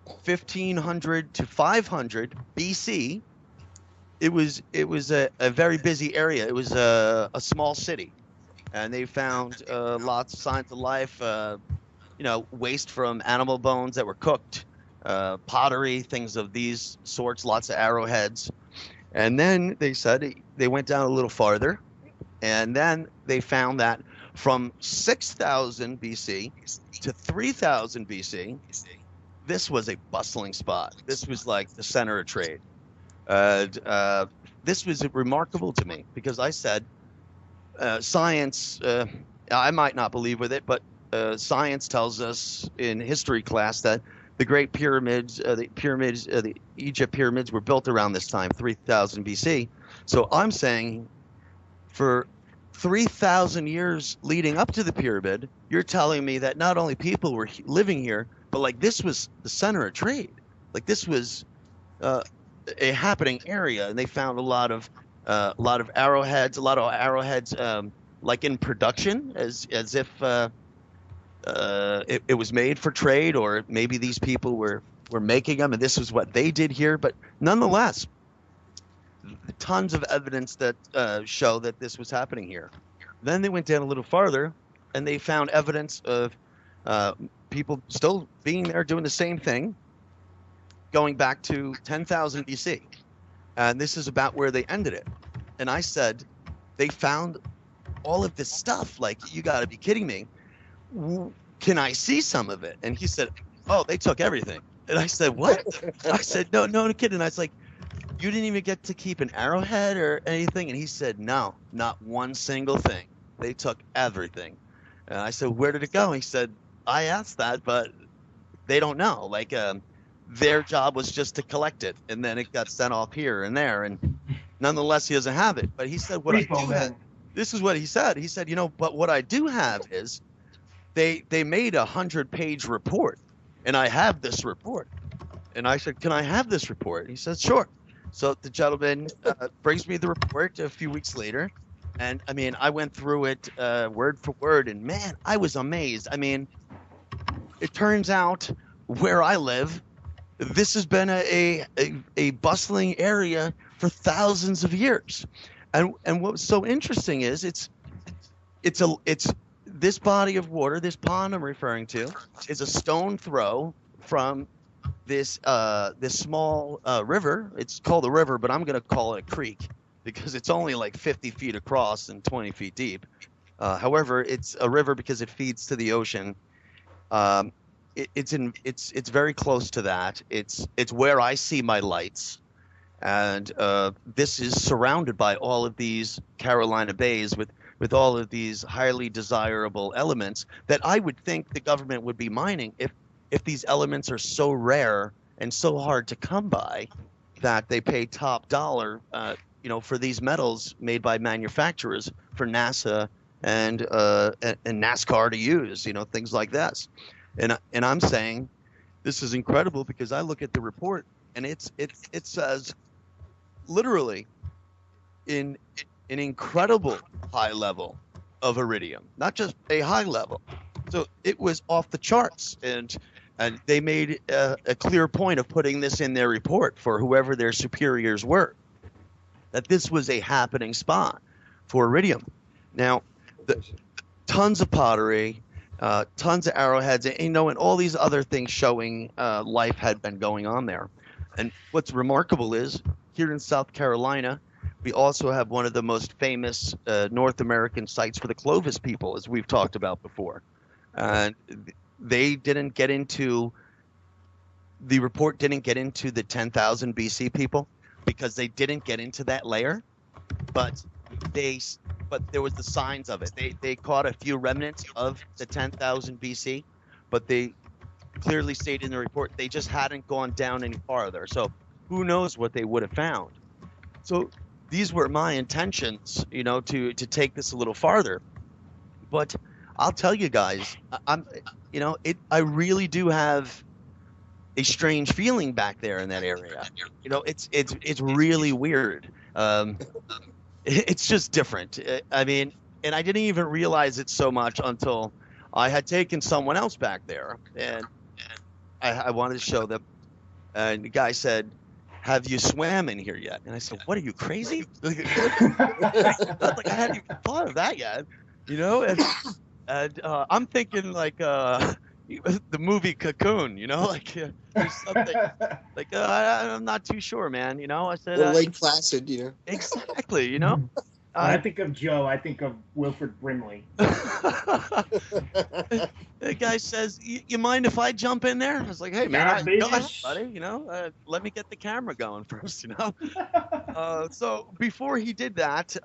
1500 to 500 BC, it was a very busy area. It was a small city, and they found lots of signs of life. You know, waste from animal bones that were cooked, pottery, things of these sorts, lots of arrowheads. And then they said they went down a little farther, and then they found that from 6000 BC to 3000 BC, this was a bustling spot. This was like the center of trade. This was remarkable to me because I said, science, I might not believe with it, but science tells us in history class that the Great Pyramids, the Egypt pyramids were built around this time, 3000 BC. So I'm saying for 3,000 years leading up to the pyramid, you're telling me that not only people were living here, but like this was the center of trade. Like this was a happening area, and they found a lot of arrowheads, like in production, as if it was made for trade, or maybe these people were making them, and this is what they did here. But nonetheless, tons of evidence that show that this was happening here. Then they went down a little farther, and they found evidence of people still being there doing the same thing, going back to 10,000 BC. And this is about where they ended it. And I said, they found all of this stuff. Like, you got to be kidding me. Can I see some of it? And he said, oh, they took everything. And I said, what? I said, no kidding. And I was like, you didn't even get to keep an arrowhead or anything? And he said, no, not one single thing. They took everything. And I said, where did it go? He said, I asked that, but they don't know. Like, their job was just to collect it, and then it got sent off here and there, and nonetheless, he doesn't have it. But he said, what I do have, this is what he said. He said, you know, but what I do have is they made a 100-page report, and I have this report. And I said, can I have this report? He said, sure. So the gentleman brings me the report a few weeks later, and I mean, I went through it word for word, and man, I was amazed. I mean, it turns out where I live, this has been a bustling area for thousands of years, and what's so interesting is it's this body of water, this pond I'm referring to, is a stone throw from this small river. It's called a river, but I'm going to call it a creek because it's only like 50 feet across and 20 feet deep. However, it's a river because it feeds to the ocean. It's very close to that. It's where I see my lights, and this is surrounded by all of these Carolina bays with all of these highly desirable elements that I would think the government would be mining if these elements are so rare and so hard to come by that they pay top dollar, for these metals made by manufacturers for NASA and NASCAR to use, things like this. And I'm saying this is incredible because I look at the report and it says literally in an incredible high level of iridium, not just a high level. So it was off the charts, and they made a clear point of putting this in their report for whoever their superiors were, that this was a happening spot for iridium. Now, tons of pottery, tons of arrowheads, and all these other things showing life had been going on there. And what's remarkable is here in South Carolina, we also have one of the most famous North American sites for the Clovis people, as we've talked about before. And they didn't get into the report didn't get into the 10,000 BC people because they didn't get into that layer, but there was the signs of it. They caught a few remnants of the 10,000 BC, but they clearly stated in the report they just hadn't gone down any farther. So who knows what they would have found. So these were my intentions, to take this a little farther. But I'll tell you guys, I really do have a strange feeling back there in that area. It's really weird. It's just different. I mean, and I didn't even realize it so much until I had taken someone else back there, and I wanted to show them. And the guy said, "Have you swam in here yet?" And I said, "What, are you crazy?" I hadn't even thought of that yet, And I'm thinking like the movie Cocoon, there's something like I'm not too sure, man. I said Lake Placid, Exactly, When I think of Joe, I think of Wilford Brimley. The guy says, "You mind if I jump in there?" I was like, "Hey, man, go ahead, buddy. Let me get the camera going first, So before he did that,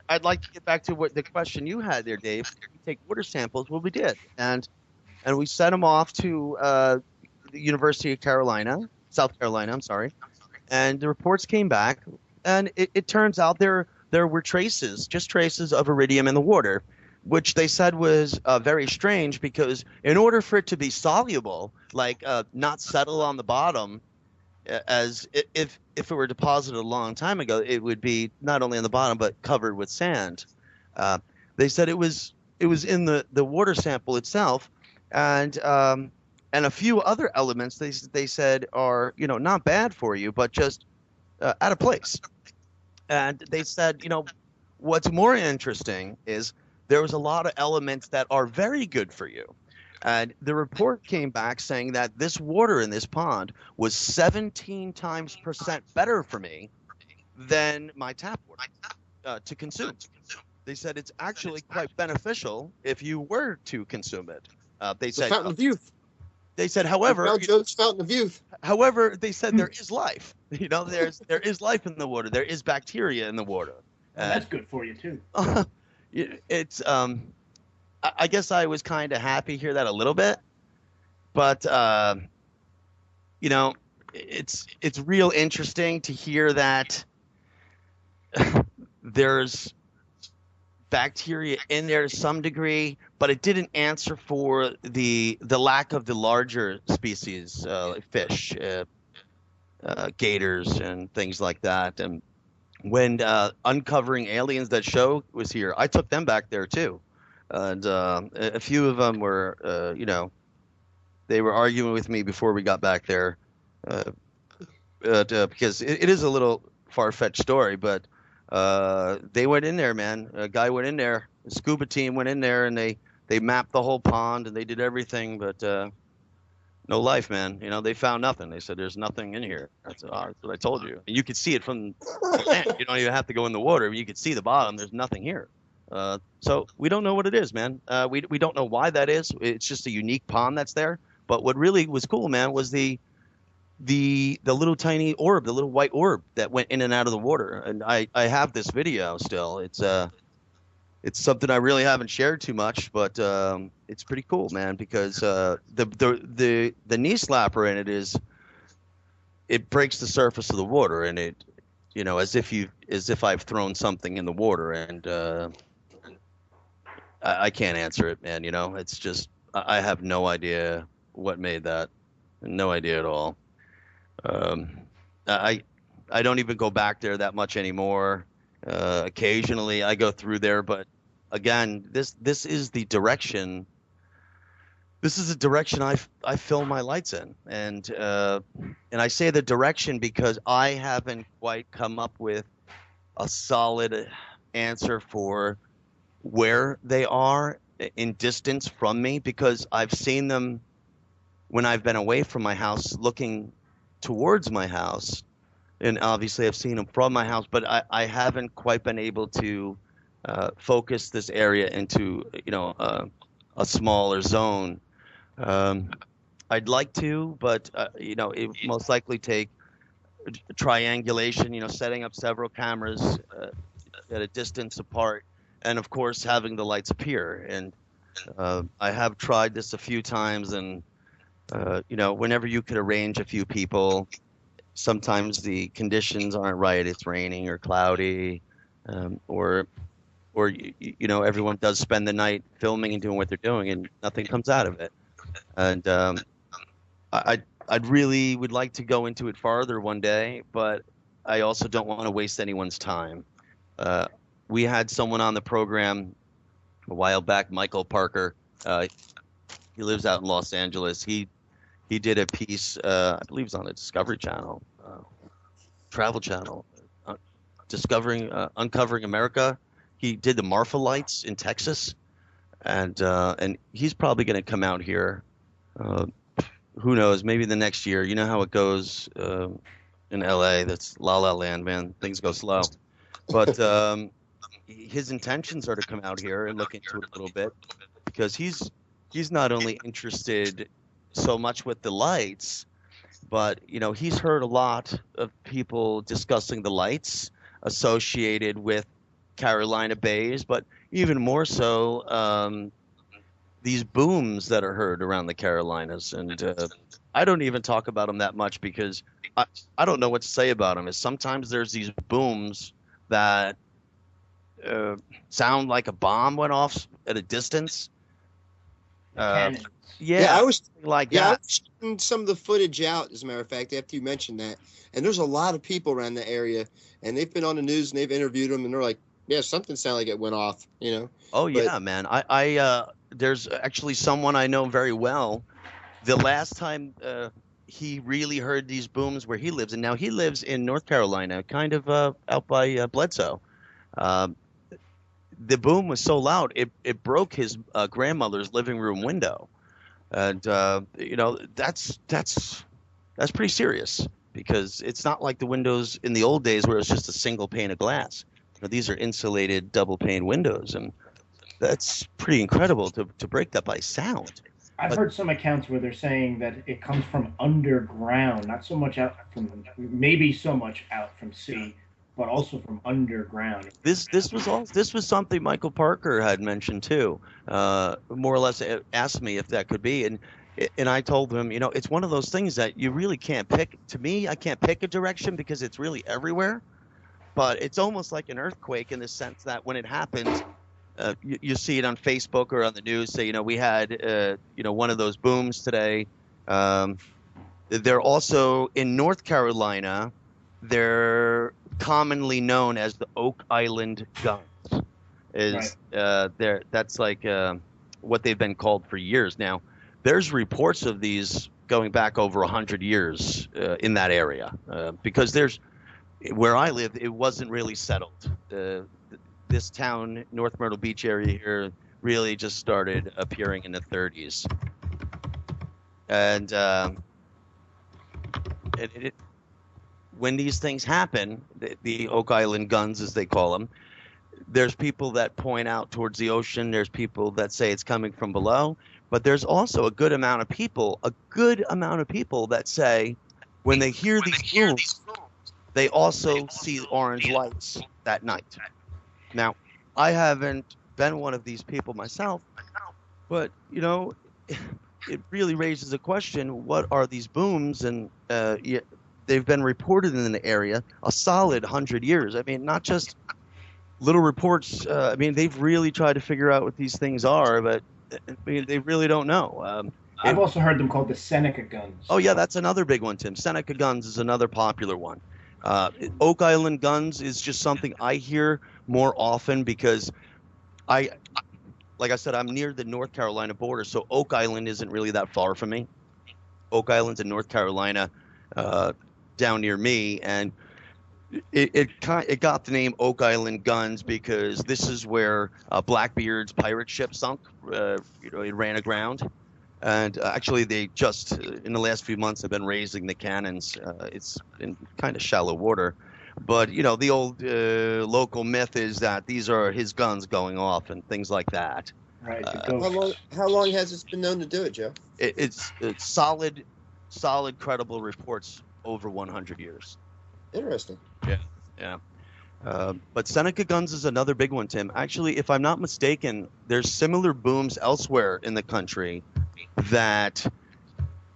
I'd like to get back to the question you had there, Dave. We take water samples. Well, we did, and we sent them off to the University of South Carolina. I'm sorry, and the reports came back, and it turns out there were just traces of iridium in the water, which they said was very strange because in order for it to be soluble, like not settle on the bottom, as if it were deposited a long time ago, it would be not only on the bottom but covered with sand. They said it was in the water sample itself, and a few other elements they said are not bad for you, but just out of place. And they said what's more interesting is there was a lot of elements that are very good for you. And the report came back saying that this water in this pond was 17 times % better for me than my tap water to consume. They said it's actually quite beneficial if you were to consume it. They said Fountain of Youth. They said, however, Joe's Fountain of Youth. However, they said there is life. There is life in the water. There is bacteria in the water. That's good for you too. It's I guess I was kind of happy to hear that a little bit, but it's real interesting to hear that there's bacteria in there to some degree, but it didn't answer for the lack of the larger species, like fish, gators, and things like that. And when Uncovering Aliens, that show was here, I took them back there too. And a few of them were, they were arguing with me before we got back there, because it is a little far-fetched story, but they went in there, man. A guy went in there, a scuba team went in there, and they mapped the whole pond, and they did everything, but no life, man. They found nothing. They said, "There's nothing in here." That's what I told you. And you could see it from the land. You don't even have to go in the water. You could see the bottom. There's nothing here. So we don't know what it is, man. We don't know why that is. It's just a unique pond that's there. But what really was cool, man, was the little tiny orb, the little white orb that went in and out of the water. And I have this video still. It's something I really haven't shared too much, but it's pretty cool, man, because the knee slapper in it it breaks the surface of the water, and it, as if I've thrown something in the water, and I can't answer it, man. You know, it's just I have no idea what made that. No idea at all. I I don't even go back there that much anymore. Occasionally I go through there, but again, this is the direction. This is the direction I film my lights in, and I say the direction because I haven't quite come up with a solid answer for where they are in distance from me, because I've seen them when I've been away from my house looking towards my house, and obviously I've seen them from my house, but I haven't quite been able to focus this area into a smaller zone. I'd like to, but it would most likely take triangulation, setting up several cameras at a distance apart, and of course having the lights appear. And I have tried this a few times, and whenever you could arrange a few people, sometimes the conditions aren't right. It's raining or cloudy, or everyone does spend the night filming and doing what they're doing, and nothing comes out of it. And I'd really would like to go into it farther one day, but I also don't want to waste anyone's time. We had someone on the program a while back, Michael Parker. He lives out in Los Angeles. He did a piece, I believe it's on the Discovery Channel, Travel Channel, Uncovering America. He did the Marfa lights in Texas, and he's probably going to come out here. Who knows? Maybe the next year. You know how it goes in LA. That's La La Land, man. Things go slow. But his intentions are to come out here and look into it a little bit, because he's not only interested so much with the lights, but he's heard a lot of people discussing the lights associated with Carolina bays, but even more so these booms that are heard around the Carolinas. And I don't even talk about them that much, because I don't know what to say about them. Is sometimes there's these booms that sound like a bomb went off at a distance. I was like that. I was checking some of the footage out, as a matter of fact, after you mentioned that. And there's a lot of people around the area, and they've been on the news and they've interviewed them, and they're like, yeah, something sounded like it went off, Oh, yeah, man. I there's actually someone I know very well. The last time he really heard these booms where he lives, and now he lives in North Carolina, kind of out by Bledsoe. The boom was so loud, it broke his grandmother's living room window. And, that's pretty serious, because it's not like the windows in the old days where it's just a single pane of glass. These are insulated double pane windows, and that's pretty incredible to break that by sound. I've heard some accounts where they're saying that it comes from underground, not so much out from, maybe so much out from sea, but also from underground. This was something Michael Parker had mentioned too. More or less asked me if that could be, and I told him, it's one of those things that you really can't pick. To me, I can't pick a direction because it's really everywhere. But it's almost like an earthquake in the sense that when it happens, you see it on Facebook or on the news. Say, we had, one of those booms today. They're also in North Carolina. They're commonly known as the Oak Island Guns. That's like what they've been called for years now. There's reports of these going back over 100 years in that area, because where I live, it wasn't really settled. This town, North Myrtle Beach area here, really just started appearing in the 30s. And when these things happen, the Oak Island Guns, as they call them, there's people that point out towards the ocean. There's people that say it's coming from below. But there's also a good amount of people that say when they hear these booms, they also see orange lights that night. Now, I haven't been one of these people myself, but, it really raises a question, what are these booms? And they've been reported in the area a solid 100 years. I mean, not just little reports. I mean, they've really tried to figure out what these things are, but I mean, they really don't know. I've also heard them called the Seneca Guns. Oh yeah, that's another big one, Tim. Seneca Guns is another popular one. Oak Island Guns is just something I hear more often because like I said, I'm near the North Carolina border, so Oak Island isn't really that far from me. Oak Island's in North Carolina, down near me, and it got the name Oak Island Guns because this is where Blackbeard's pirate ship sunk. It ran aground. And actually, they just, in the last few months, have been raising the cannons. It's in kind of shallow water. But, the old local myth is that these are his guns going off and things like that. Right. How long has this been known to do it, Joe? It's solid, credible reports over 100 years. Interesting. Yeah. But Seneca Guns is another big one, Tim. Actually, if I'm not mistaken, there's similar booms elsewhere in the country that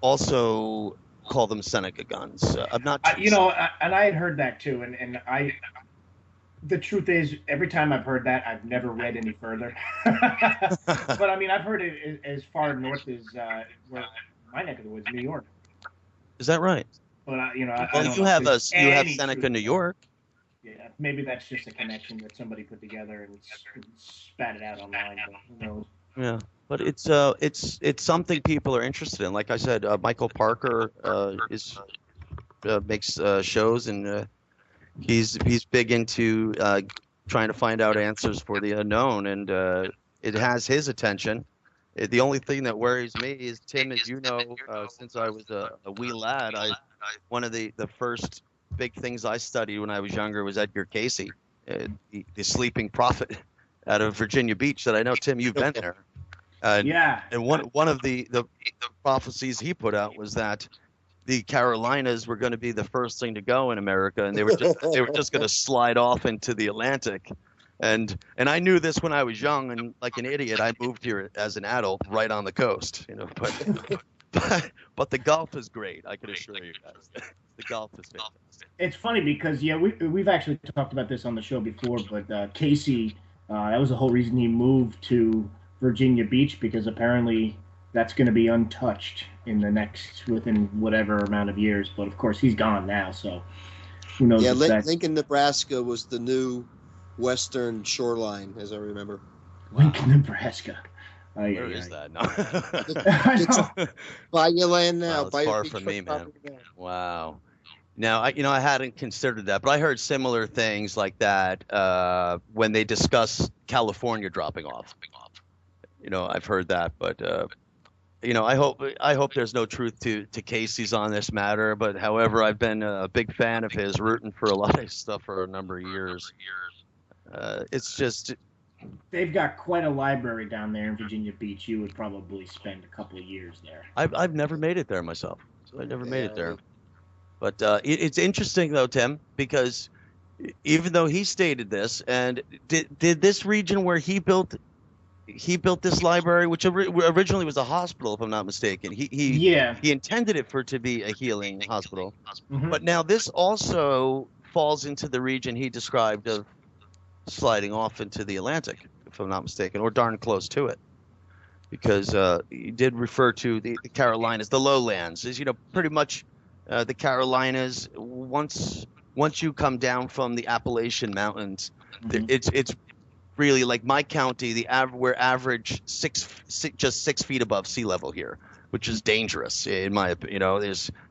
also call them Seneca Guns. I'm not. And I had heard that too, and the truth is, every time I've heard that, I've never read any further. But I mean, I've heard it as far north as my neck of the woods, New York. Is that right? But you have Seneca, New York. Yeah, maybe that's just a connection that somebody put together and spat it out online. But who knows? Yeah, but it's something people are interested in. Like I said, Michael Parker makes shows, and he's big into trying to find out answers for the unknown, and it has his attention. The only thing that worries me is, Tim, as you know, since I was a wee lad, one of the first big things I studied when I was younger was Edgar Cayce, the sleeping prophet out of Virginia Beach. That I know, Tim, you've been there. Yeah. And one of the prophecies he put out was that the Carolinas were going to be the first thing to go in America, and they were just going to slide off into the Atlantic. And I knew this when I was young, and like an idiot, I moved here as an adult, right on the coast. But the Gulf is great. I can assure you guys, the Gulf is fantastic. It's funny because we've actually talked about this on the show before, but Casey, that was the whole reason he moved to Virginia Beach, because apparently that's going to be untouched within whatever amount of years. But of course, he's gone now, so who knows? Yeah, Lincoln, Nebraska was the new western shoreline, as I remember. Lincoln, Nebraska. Where is that? No. Buy your land now. It's far from me, man. Wow. Now, I hadn't considered that, but I heard similar things like that when they discuss California dropping off. I've heard that, but I hope there's no truth to Casey's on this matter. But however, I've been a big fan of his, rooting for a lot of stuff for a number of years. It's just. They've got quite a library down there in Virginia Beach. You would probably spend a couple of years there. I've never made it there myself. So I never made it there. But it's interesting, though, Tim, because even though he stated this, and did this region where he built this library, which originally was a hospital, if I'm not mistaken, he intended it to be a healing hospital. Mm-hmm. But now this also falls into the region he described of sliding off into the Atlantic, if I'm not mistaken, or darn close to it, because he did refer to the Carolinas, the lowlands, is pretty much the Carolinas. Once you come down from the Appalachian Mountains, mm-hmm. it's really like my county. We're average just 6 feet above sea level here, which is dangerous in my opinion.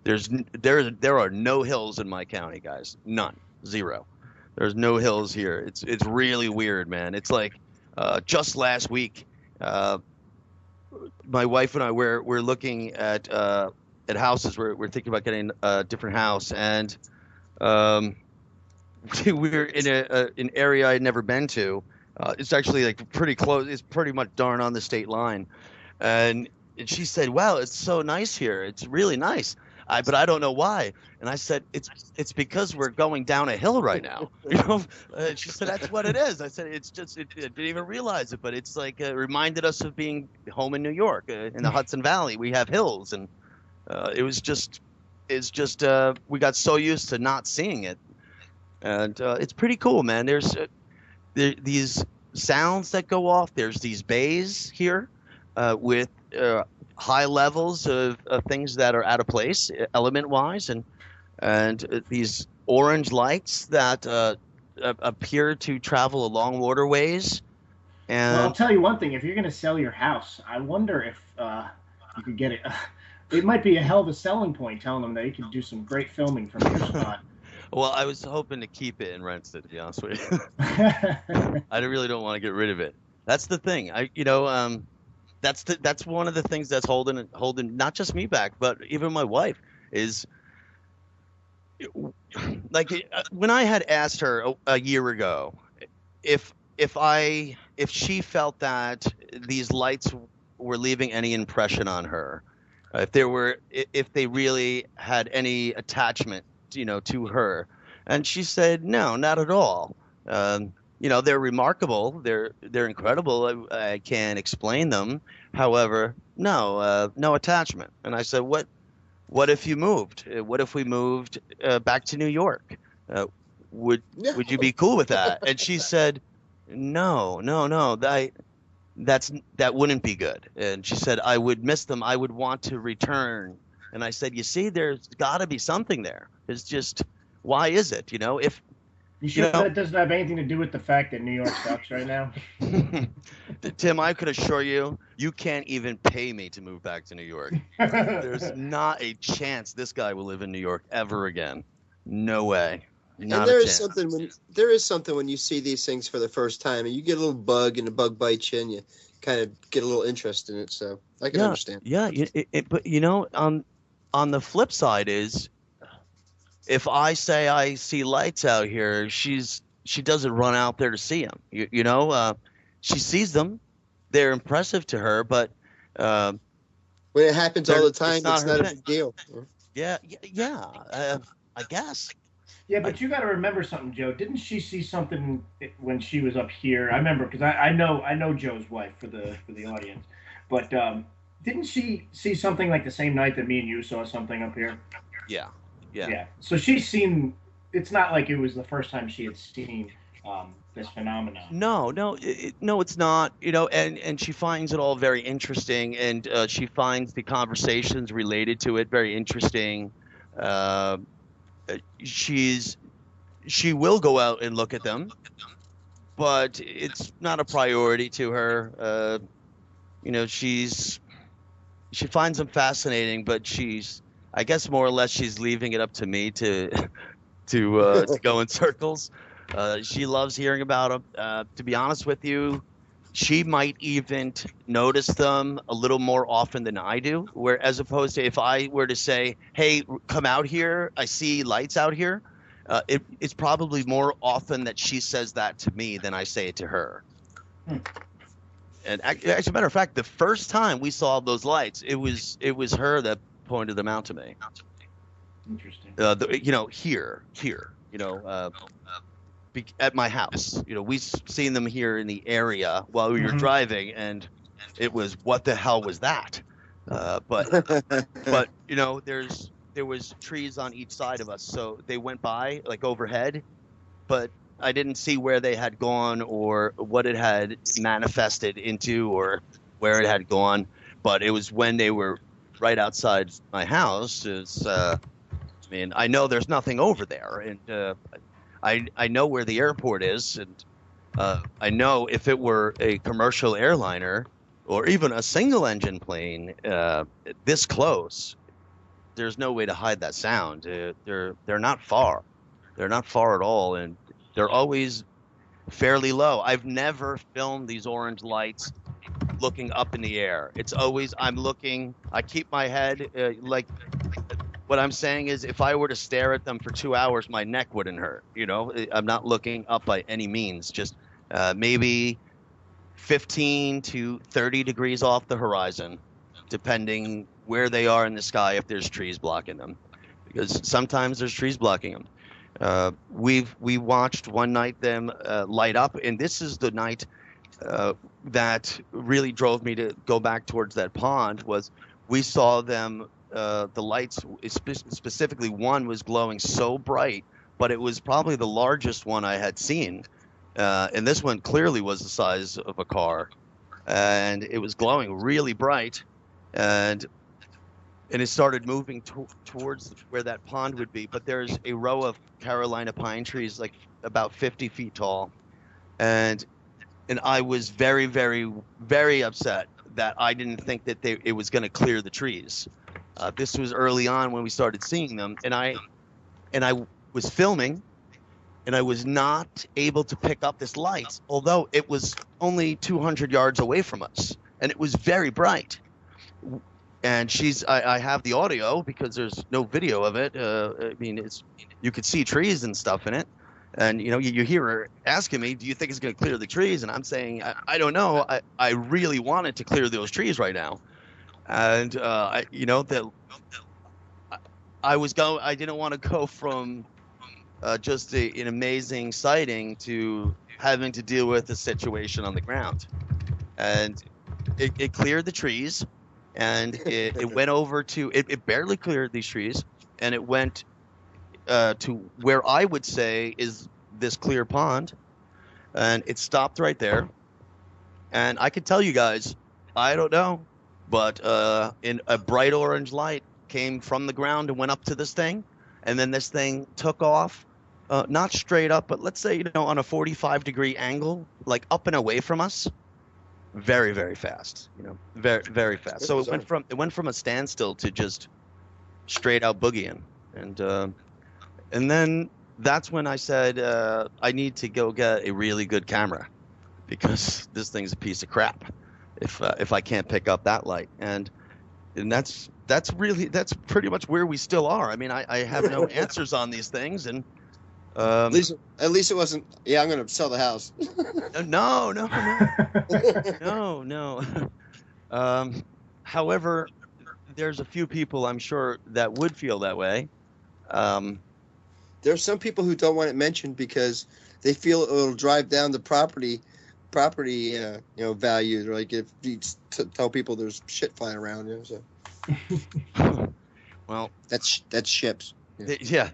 There are no hills in my county, guys. None, zero. There's no hills here. It's really weird, man. It's like just last week, my wife and I we're looking at houses. We're thinking about getting a different house, and we're in an area I'd never been to. It's actually like pretty close. It's pretty much darn on the state line, and she said, "Wow, it's so nice here. It's really nice." But I don't know why. And I said, it's because we're going down a hill right now. She said, that's what it is. I said, it didn't even realize it, but it's like it reminded us of being home in New York, in the Hudson Valley. We have hills, and we got so used to not seeing it, and it's pretty cool, man. these sounds that go off. There's these bays here with high levels of things that are out of place, element-wise, and these orange lights that appear to travel along waterways. And well, I'll tell you one thing: if you're going to sell your house, I wonder if you could get it. It might be a hell of a selling point, telling them that you can do some great filming from your spot. Well, I was hoping to keep it and rent it, to be honest with you. I really don't want to get rid of it. That's the thing. That's one of the things that's holding not just me back, but even my wife is like when I had asked her a year ago if she felt that these lights were leaving any impression on her, if they really had any attachment, to her, and she said no, not at all. They're remarkable, they're incredible. I can't explain them. However, no attachment. And I said, what if you moved? What if we moved back to New York? Would you be cool with that? And she said, no, that wouldn't be good. And she said, I would miss them. I would want to return. And I said, you see, there's got to be something there. It's just, why is it? If you sure that doesn't have anything to do with the fact that New York sucks right now? Tim, I could assure you, you can't even pay me to move back to New York. There's not a chance this guy will live in New York ever again. No way. Not and there a is chance. there is something when you see these things for the first time and you get a little bug and the bug bites you and you kind of get a little interest in it. So I can understand. Yeah, but on the flip side is, if I say I see lights out here, she doesn't run out there to see them. She sees them; they're impressive to her. But when it happens all the time, it's not a big deal. Yeah. I guess. Yeah, but you got to remember something, Joe. Didn't she see something when she was up here? I remember because I know Joe's wife for the audience, but didn't she see something like the same night that me and you saw something up here? Yeah. So she's seen. It's not like it was the first time she had seen this phenomenon. No, it's not. And she finds it all very interesting, and she finds the conversations related to it very interesting. She will go out and look at them, but it's not a priority to her. She finds them fascinating, but I guess more or less she's leaving it up to me to go in circles. She loves hearing about them. To be honest with you, she might even notice them a little more often than I do. Where as opposed to if I were to say, "Hey, come out here. I see lights out here." It's probably more often that she says that to me than I say it to her. And as a matter of fact, the first time we saw those lights, it was her that pointed them out to me. Interesting. Here, at my house. We've seen them here in the area while we were driving, and it was, what the hell was that? But there was trees on each side of us, so they went by like overhead, but I didn't see where they had gone or what it had manifested into or where it had gone. But it was when they were right outside my house. I know there's nothing over there, and I know where the airport is, and I know if it were a commercial airliner or even a single-engine plane this close, there's no way to hide that sound. They're not far. They're not far at all, and they're always fairly low. I've never filmed these orange lights looking up in the air. It's always I keep my head like. What I'm saying is, if I were to stare at them for 2 hours, my neck wouldn't hurt. I'm not looking up by any means. Just maybe 15 to 30 degrees off the horizon, depending where they are in the sky, if there's trees blocking them. Because sometimes there's trees blocking them. We watched one night them light up, and this is the night that really drove me to go back towards that pond. Was we saw them. The lights, specifically one, was glowing so bright, but it was probably the largest one I had seen. And this one clearly was the size of a car, and it was glowing really bright, and it started moving towards where that pond would be. But there's a row of Carolina pine trees, like about 50 feet tall, and I was very, very, very upset that I didn't think that it was going to clear the trees. This was early on when we started seeing them, and I was filming, and I was not able to pick up this light, although it was only 200 yards away from us, and it was very bright. And I have the audio because there's no video of it. I mean, you could see trees and stuff in it. And, you know, you hear her asking me, do you think it's going to clear the trees? And I'm saying, I don't know. I really wanted to clear those trees right now. And, I didn't want to go from just an amazing sighting to having to deal with the situation on the ground. And it cleared the trees. And it went over to it barely cleared these trees, and it went to where I would say is this clear pond, and it stopped right there. And I could tell you guys, I don't know, but in a bright orange light came from the ground and went up to this thing, and then this thing took off, not straight up, but let's say, you know, on a 45-degree angle, like up and away from us. Very, very fast, you know, very, very fast. So it went from a standstill to just straight out boogieing, and then that's when I said I need to go get a really good camera, because this thing's a piece of crap if I can't pick up that light, and that's pretty much where we still are. I mean, I have no answers on these things, and. At least it wasn't. Yeah, I'm going to sell the house. No. However, there's a few people I'm sure that would feel that way. There's some people who don't want it mentioned because they feel it'll drive down the property, value. Like if you tell people there's shit flying around, you know. So. Well, that's ships. Yeah.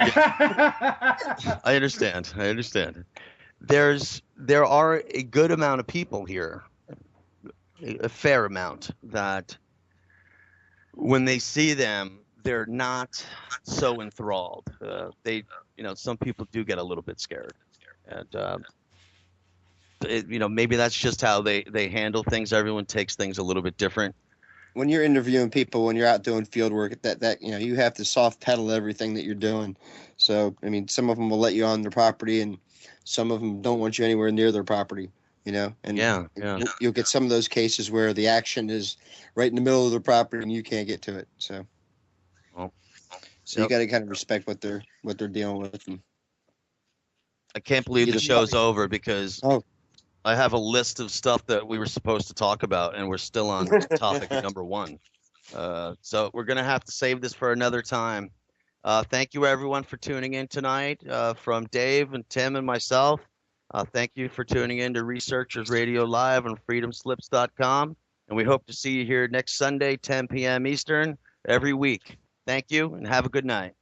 I understand. There are a good amount of people here, a fair amount, that when they see them, they're not so enthralled. Some people do get a little bit scared, and maybe that's just how they handle things. Everyone takes things a little bit different. When you're interviewing people, when you're out doing field work, that you have to soft pedal everything that you're doing. So, I mean, some of them will let you on their property, and some of them don't want you anywhere near their property, you know. And yeah. You'll get some of those cases where the action is right in the middle of their property and you can't get to it. So, you got to kind of respect what they're dealing with. And I can't believe the show's over because I have a list of stuff that we were supposed to talk about, and we're still on topic number 1. So we're going to have to save this for another time. Thank you, everyone, for tuning in tonight. From Dave and Tim and myself, thank you for tuning in to Researchers Radio Live on freedomslips.com. And we hope to see you here next Sunday, 10 p.m. Eastern, every week. Thank you, and have a good night.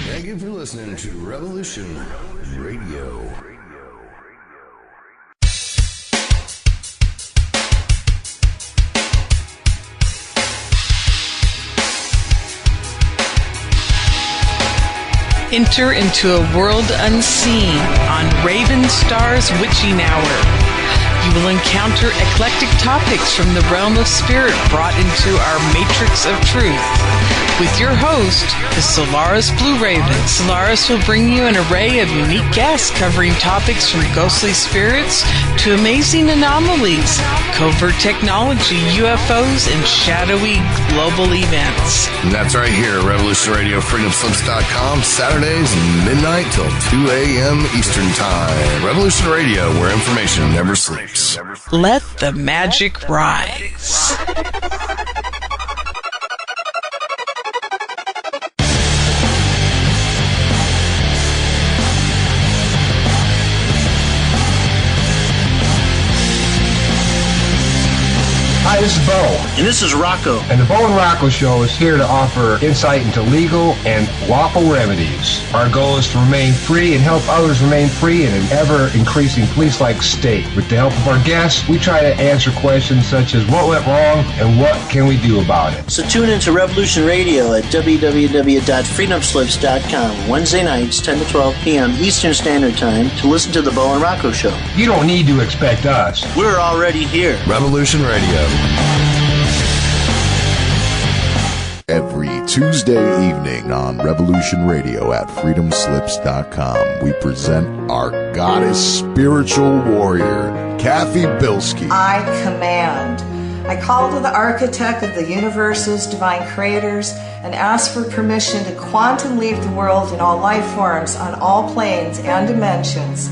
Thank you for listening to Revolution Radio. Enter into a world unseen on Raven Star's Witching Hour. You will encounter eclectic topics from the realm of spirit brought into our matrix of truth. With your host, the Solaris Blue Raven. Solaris will bring you an array of unique guests covering topics from ghostly spirits to amazing anomalies, covert technology, UFOs, and shadowy global events. And that's right here, Revolution Radio, freedomslips.com, Saturdays, midnight till 2 a.m. Eastern Time. Revolution Radio, where information never sleeps. Let the magic rise. Hi, this is Bo. And this is Rocco. And the Bo and Rocco Show is here to offer insight into legal and lawful remedies. Our goal is to remain free and help others remain free in an ever-increasing police-like state. With the help of our guests, we try to answer questions such as what went wrong and what can we do about it. So tune into Revolution Radio at www.freedomslips.com Wednesday nights, 10 to 12 p.m. Eastern Standard Time to listen to the Bo and Rocco Show. You don't need to expect us. We're already here. Revolution Radio. Every Tuesday evening on Revolution Radio at freedomslips.com, we present our goddess spiritual warrior, Kathy Bilski. I command. I call to the architect of the universe's divine creators and ask for permission to quantum leap the world in all life forms on all planes and dimensions.